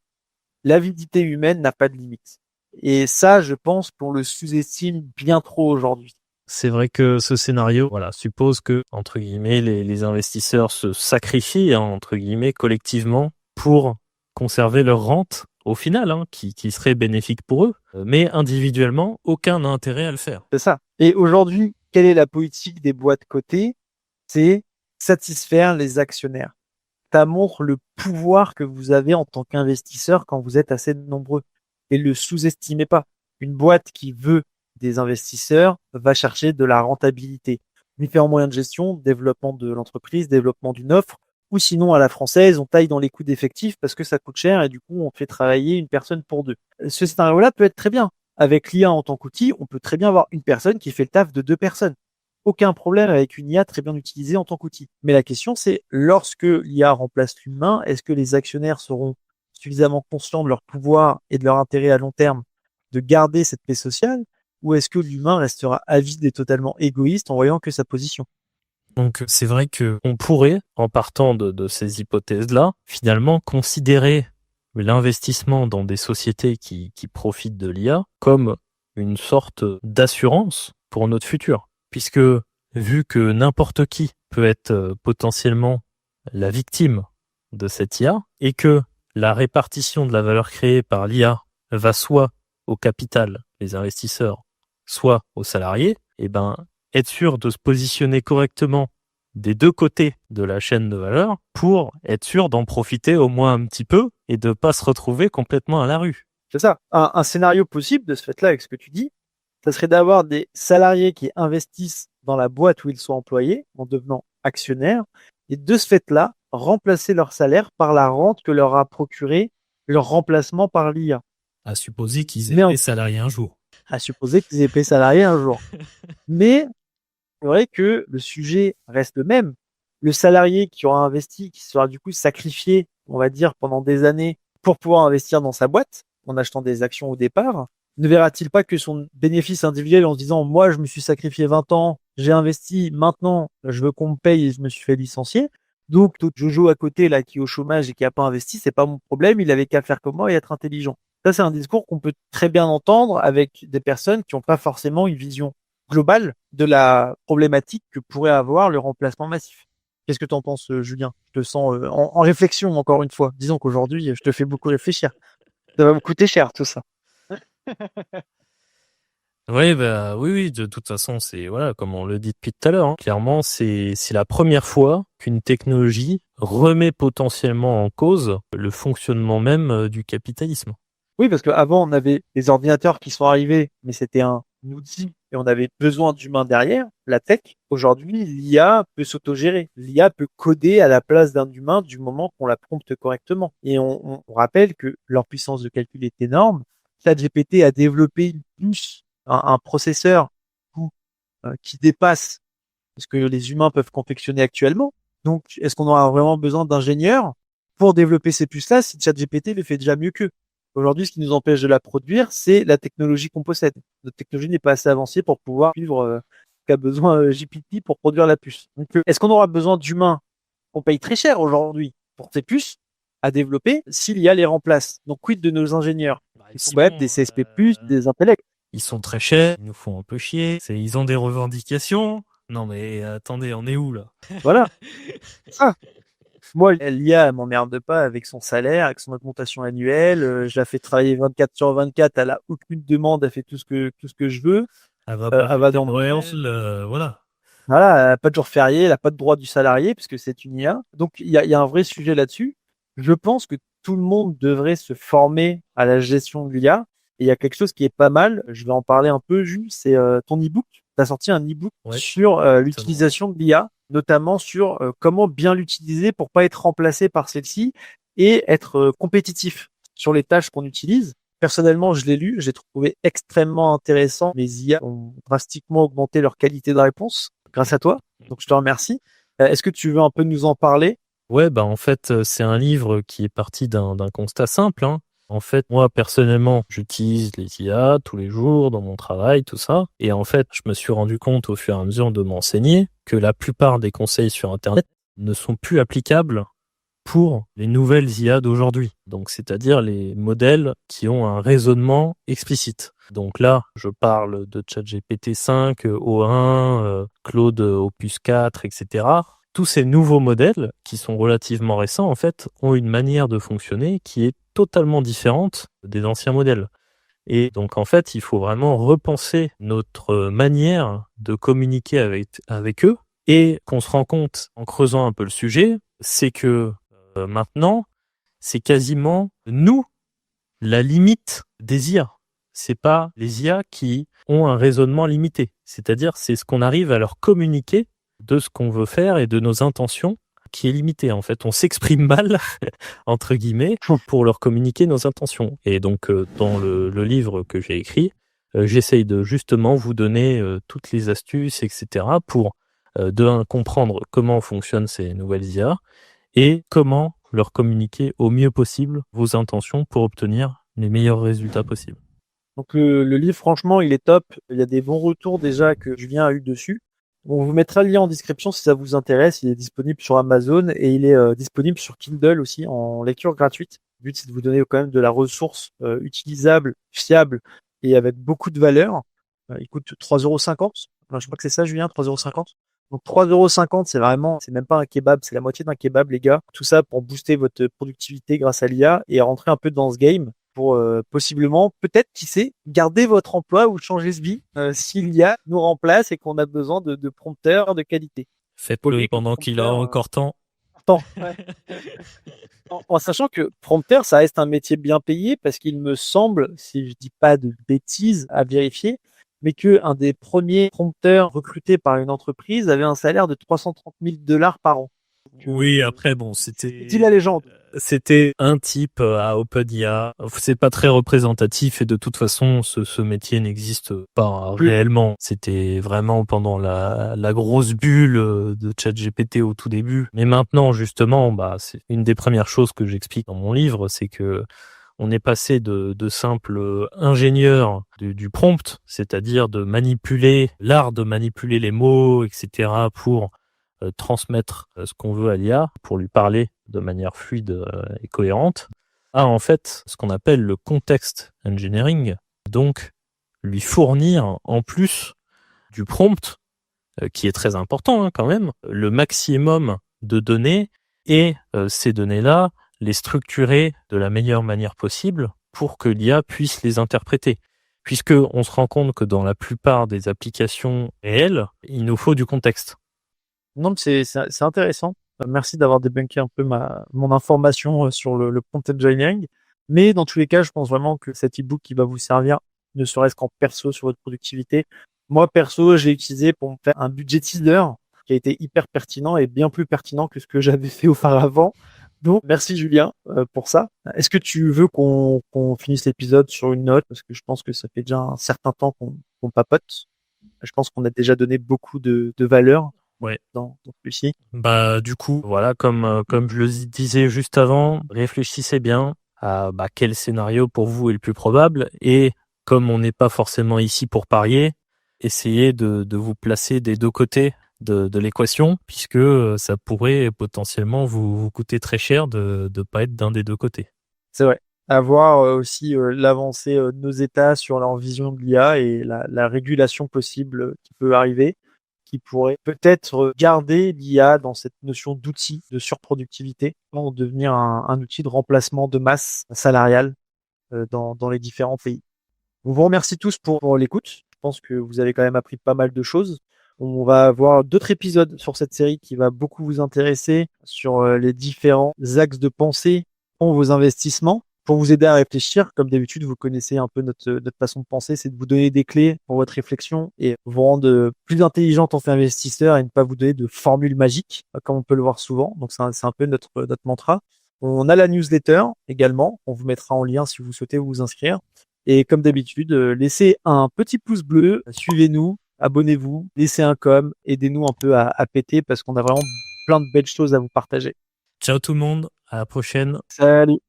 Speaker 2: L'avidité humaine n'a pas de limite. Et ça, je pense qu'on le sous-estime bien trop aujourd'hui.
Speaker 1: C'est vrai que ce scénario, voilà, suppose que, entre guillemets, les investisseurs se sacrifient, hein, entre guillemets, collectivement pour conserver leur rente au final, hein, qui serait bénéfique pour eux. Mais individuellement, aucun n'a intérêt à le faire.
Speaker 2: C'est ça. Et aujourd'hui, quelle est la politique des boîtes cotées? C'est satisfaire les actionnaires. Ça montre le pouvoir que vous avez en tant qu'investisseur quand vous êtes assez nombreux. Et le sous-estimez pas. Une boîte qui veut des investisseurs va chercher de la rentabilité. Différents moyens de gestion, développement de l'entreprise, développement d'une offre, ou sinon à la française, on taille dans les coûts d'effectifs parce que ça coûte cher et du coup on fait travailler une personne pour deux. Ce scénario-là peut être très bien. Avec l'IA en tant qu'outil, on peut très bien avoir une personne qui fait le taf de deux personnes. Aucun problème avec une IA très bien utilisée en tant qu'outil. Mais la question c'est, lorsque l'IA remplace l'humain, est-ce que les actionnaires seront suffisamment conscients de leur pouvoir et de leur intérêt à long terme de garder cette paix sociale, ou est-ce que l'humain restera avide et totalement égoïste en voyant que sa position?
Speaker 1: Donc c'est vrai que on pourrait, en partant de ces hypothèses-là, finalement considérer l'investissement dans des sociétés qui profitent de l'IA comme une sorte d'assurance pour notre futur. Puisque vu que n'importe qui peut être potentiellement la victime de cette IA et que la répartition de la valeur créée par l'IA va soit au capital, les investisseurs, soit aux salariés, eh ben, être sûr de se positionner correctement des deux côtés de la chaîne de valeur pour être sûr d'en profiter au moins un petit peu et de pas se retrouver complètement à la rue.
Speaker 2: C'est ça. Un scénario possible de ce fait-là, avec ce que tu dis, ça serait d'avoir des salariés qui investissent dans la boîte où ils sont employés en devenant actionnaires et de ce fait-là, remplacer leur salaire par la rente que leur a procuré leur remplacement par l'IA.
Speaker 1: À supposer qu'ils aient des salariés un jour.
Speaker 2: À supposer qu'ils aient payé salariés un jour. Mais c'est vrai que le sujet reste le même. Le salarié qui aura investi, qui sera du coup sacrifié, on va dire, pendant des années pour pouvoir investir dans sa boîte, en achetant des actions au départ, ne verra-t-il pas que son bénéfice individuel en se disant, moi, je me suis sacrifié 20 ans, j'ai investi, maintenant, je veux qu'on me paye et je me suis fait licencier. Donc, tout Jojo à côté, là, qui est au chômage et qui a pas investi, c'est pas mon problème, il avait qu'à faire comme moi et être intelligent. Ça, c'est un discours qu'on peut très bien entendre avec des personnes qui n'ont pas forcément une vision globale de la problématique que pourrait avoir le remplacement massif. Qu'est-ce que tu en penses, Julien? Je te sens en réflexion, encore une fois. Disons qu'aujourd'hui, je te fais beaucoup réfléchir. Ça va me coûter cher, tout ça.
Speaker 1: Oui, oui, de toute façon, c'est voilà, comme on le dit depuis tout à l'heure, hein, clairement, c'est la première fois qu'une technologie remet potentiellement en cause le fonctionnement même du capitalisme.
Speaker 2: Oui, parce qu'avant, on avait les ordinateurs qui sont arrivés, mais c'était un outil et on avait besoin d'humains derrière, la tech. Aujourd'hui, l'IA peut s'autogérer. L'IA peut coder à la place d'un humain du moment qu'on la prompte correctement. Et on rappelle que leur puissance de calcul est énorme. ChatGPT a développé une puce, un processeur qui dépasse ce que les humains peuvent confectionner actuellement. Donc, est-ce qu'on aura vraiment besoin d'ingénieurs pour développer ces puces-là si ChatGPT le fait déjà mieux qu'eux? Aujourd'hui, ce qui nous empêche de la produire, c'est la technologie qu'on possède. Notre technologie n'est pas assez avancée pour pouvoir suivre qu'a besoin GPT pour produire la puce. Donc, est-ce qu'on aura besoin d'humains qu'on paye très cher aujourd'hui pour ces puces à développer s'il y a les remplace? Donc, quid de nos ingénieurs? Il faut quand même des CSP+, des intellects.
Speaker 1: Ils sont très chers, ils nous font un peu chier, ils ont des revendications. Non mais attendez, on est où là?
Speaker 2: Voilà. Ah. Moi, l'IA, elle m'emmerde pas avec son salaire, avec son augmentation annuelle. Je la fais travailler 24 sur 24. Elle a aucune demande. Elle fait tout ce que je veux.
Speaker 1: Elle va pas
Speaker 2: elle va
Speaker 1: dans
Speaker 2: dans
Speaker 1: Noël, voilà.
Speaker 2: Voilà, elle n'a pas de jour férié, elle n'a pas de droit du salarié puisque c'est une IA. Donc il y a un vrai sujet là-dessus. Je pense que tout le monde devrait se former à la gestion de l'IA. Et il y a quelque chose qui est pas mal, je vais en parler un peu, Jules, c'est ton e-book. Tu as sorti un e-book
Speaker 1: Ouais,
Speaker 2: sur
Speaker 1: exactement.
Speaker 2: l'utilisation de l'IA, notamment sur comment bien l'utiliser pour pas être remplacé par celle-ci et être compétitif sur les tâches qu'on utilise. Personnellement, je l'ai lu, j'ai trouvé extrêmement intéressant. Les IA ont drastiquement augmenté leur qualité de réponse grâce à toi. Donc, je te remercie. Est-ce que tu veux un peu nous en parler?
Speaker 1: Ouais, bah en fait, c'est un livre qui est parti d'un constat simple, hein. En fait, moi personnellement, j'utilise les IA tous les jours dans mon travail, tout ça. Et en fait, je me suis rendu compte au fur et à mesure de m'enseigner que la plupart des conseils sur Internet ne sont plus applicables pour les nouvelles IA d'aujourd'hui. Donc, c'est-à-dire les modèles qui ont un raisonnement explicite. Donc là, je parle de ChatGPT 5, O1, Claude Opus 4, etc. Tous ces nouveaux modèles, qui sont relativement récents, en fait, ont une manière de fonctionner qui est totalement différente des anciens modèles. Et donc, en fait, il faut vraiment repenser notre manière de communiquer avec eux. Et qu'on se rend compte, en creusant un peu le sujet, c'est que maintenant, c'est quasiment nous la limite des IA. C'est pas les IA qui ont un raisonnement limité. C'est-à-dire, c'est ce qu'on arrive à leur communiquer de ce qu'on veut faire et de nos intentions qui est limité. En fait, on s'exprime mal, entre guillemets, pour leur communiquer nos intentions. Et donc, dans le livre que j'ai écrit, j'essaye de justement vous donner toutes les astuces, etc., pour, de un, comprendre comment fonctionnent ces nouvelles IA, et comment leur communiquer au mieux possible vos intentions pour obtenir les meilleurs résultats possibles.
Speaker 2: Donc le livre, franchement, il est top. Il y a des bons retours déjà que Julien a eu dessus. On vous mettra le lien en description si ça vous intéresse. Il est disponible sur Amazon et il est disponible sur Kindle aussi en lecture gratuite. Le but, c'est de vous donner quand même de la ressource utilisable, fiable et avec beaucoup de valeur. Il coûte 3,50 €. Enfin, je crois que c'est ça, Julien, 3,50 €. Donc 3,50 €, c'est même pas un kebab, c'est la moitié d'un kebab, les gars. Tout ça pour booster votre productivité grâce à l'IA et rentrer un peu dans ce game pour possiblement, peut-être, qui sait, garder votre emploi ou changer ce vie si l'IA nous remplace et qu'on a besoin de prompteurs de qualité.
Speaker 1: Faites-le pendant qu'il a encore temps.
Speaker 2: Ouais. En sachant que prompteur, ça reste un métier bien payé parce qu'il me semble, si je dis pas de bêtises à vérifier, mais que un des premiers prompteurs recrutés par une entreprise avait un salaire de 330 000 $ par an. Donc,
Speaker 1: Oui, après, bon,
Speaker 2: dit la légende.
Speaker 1: c'était un type à OpenIA. C'est pas très représentatif et de toute façon, ce métier n'existe pas
Speaker 2: Plus.
Speaker 1: réellement. C'était vraiment pendant la grosse bulle de ChatGPT au tout début. Mais maintenant, justement, bah, c'est une des premières choses que j'explique dans mon livre, c'est que on est passé de simples ingénieurs du prompt, c'est-à-dire de manipuler, l'art de manipuler les mots, etc., pour transmettre ce qu'on veut à l'IA, pour lui parler de manière fluide et cohérente, à en fait ce qu'on appelle le context engineering, donc lui fournir en plus du prompt, qui est très important quand même, le maximum de données et ces données-là, les structurer de la meilleure manière possible pour que l'IA puisse les interpréter. Puisque on se rend compte que dans la plupart des applications réelles, il nous faut du contexte.
Speaker 2: Non, mais c'est intéressant. Merci d'avoir débunké un peu mon information sur le prompt engineering. Mais dans tous les cas, je pense vraiment que cet e-book qui va vous servir, ne serait-ce qu'en perso sur votre productivité. Moi, perso, j'ai utilisé pour me faire un budget teaser qui a été hyper pertinent et bien plus pertinent que ce que j'avais fait auparavant. Donc, merci Julien pour ça. Est-ce que tu veux qu'on finisse l'épisode sur une note? Parce que je pense que ça fait déjà un certain temps qu'on papote. Je pense qu'on a déjà donné beaucoup de valeur
Speaker 1: Ouais.
Speaker 2: dans celui-ci.
Speaker 1: Bah du coup, voilà, comme je le disais juste avant, réfléchissez bien à quel scénario pour vous est le plus probable, et comme on n'est pas forcément ici pour parier, essayez de vous placer des deux côtés de l'équation, puisque ça pourrait potentiellement vous coûter très cher de pas être d'un des deux côtés.
Speaker 2: C'est vrai. Avoir aussi l'avancée de nos États sur leur vision de l'IA et la régulation possible qui peut arriver, qui pourrait peut-être garder l'IA dans cette notion d'outil de surproductivité, pour devenir un outil de remplacement de masse salariale dans les différents pays. On vous remercie tous pour l'écoute. Je pense que vous avez quand même appris pas mal de choses. On va avoir d'autres épisodes sur cette série qui va beaucoup vous intéresser sur les différents axes de pensée pour vos investissements, pour vous aider à réfléchir. Comme d'habitude, vous connaissez un peu notre façon de penser, c'est de vous donner des clés pour votre réflexion et vous rendre plus intelligent en tant qu'investisseur et ne pas vous donner de formules magiques, comme on peut le voir souvent. Donc c'est un peu notre mantra. On a la newsletter également, on vous mettra en lien si vous souhaitez vous inscrire. Et comme d'habitude, laissez un petit pouce bleu, suivez-nous, abonnez-vous, laissez un com, aidez-nous un peu à péter parce qu'on a vraiment plein de belles choses à vous partager.
Speaker 1: Ciao tout le monde, à la prochaine.
Speaker 2: Salut!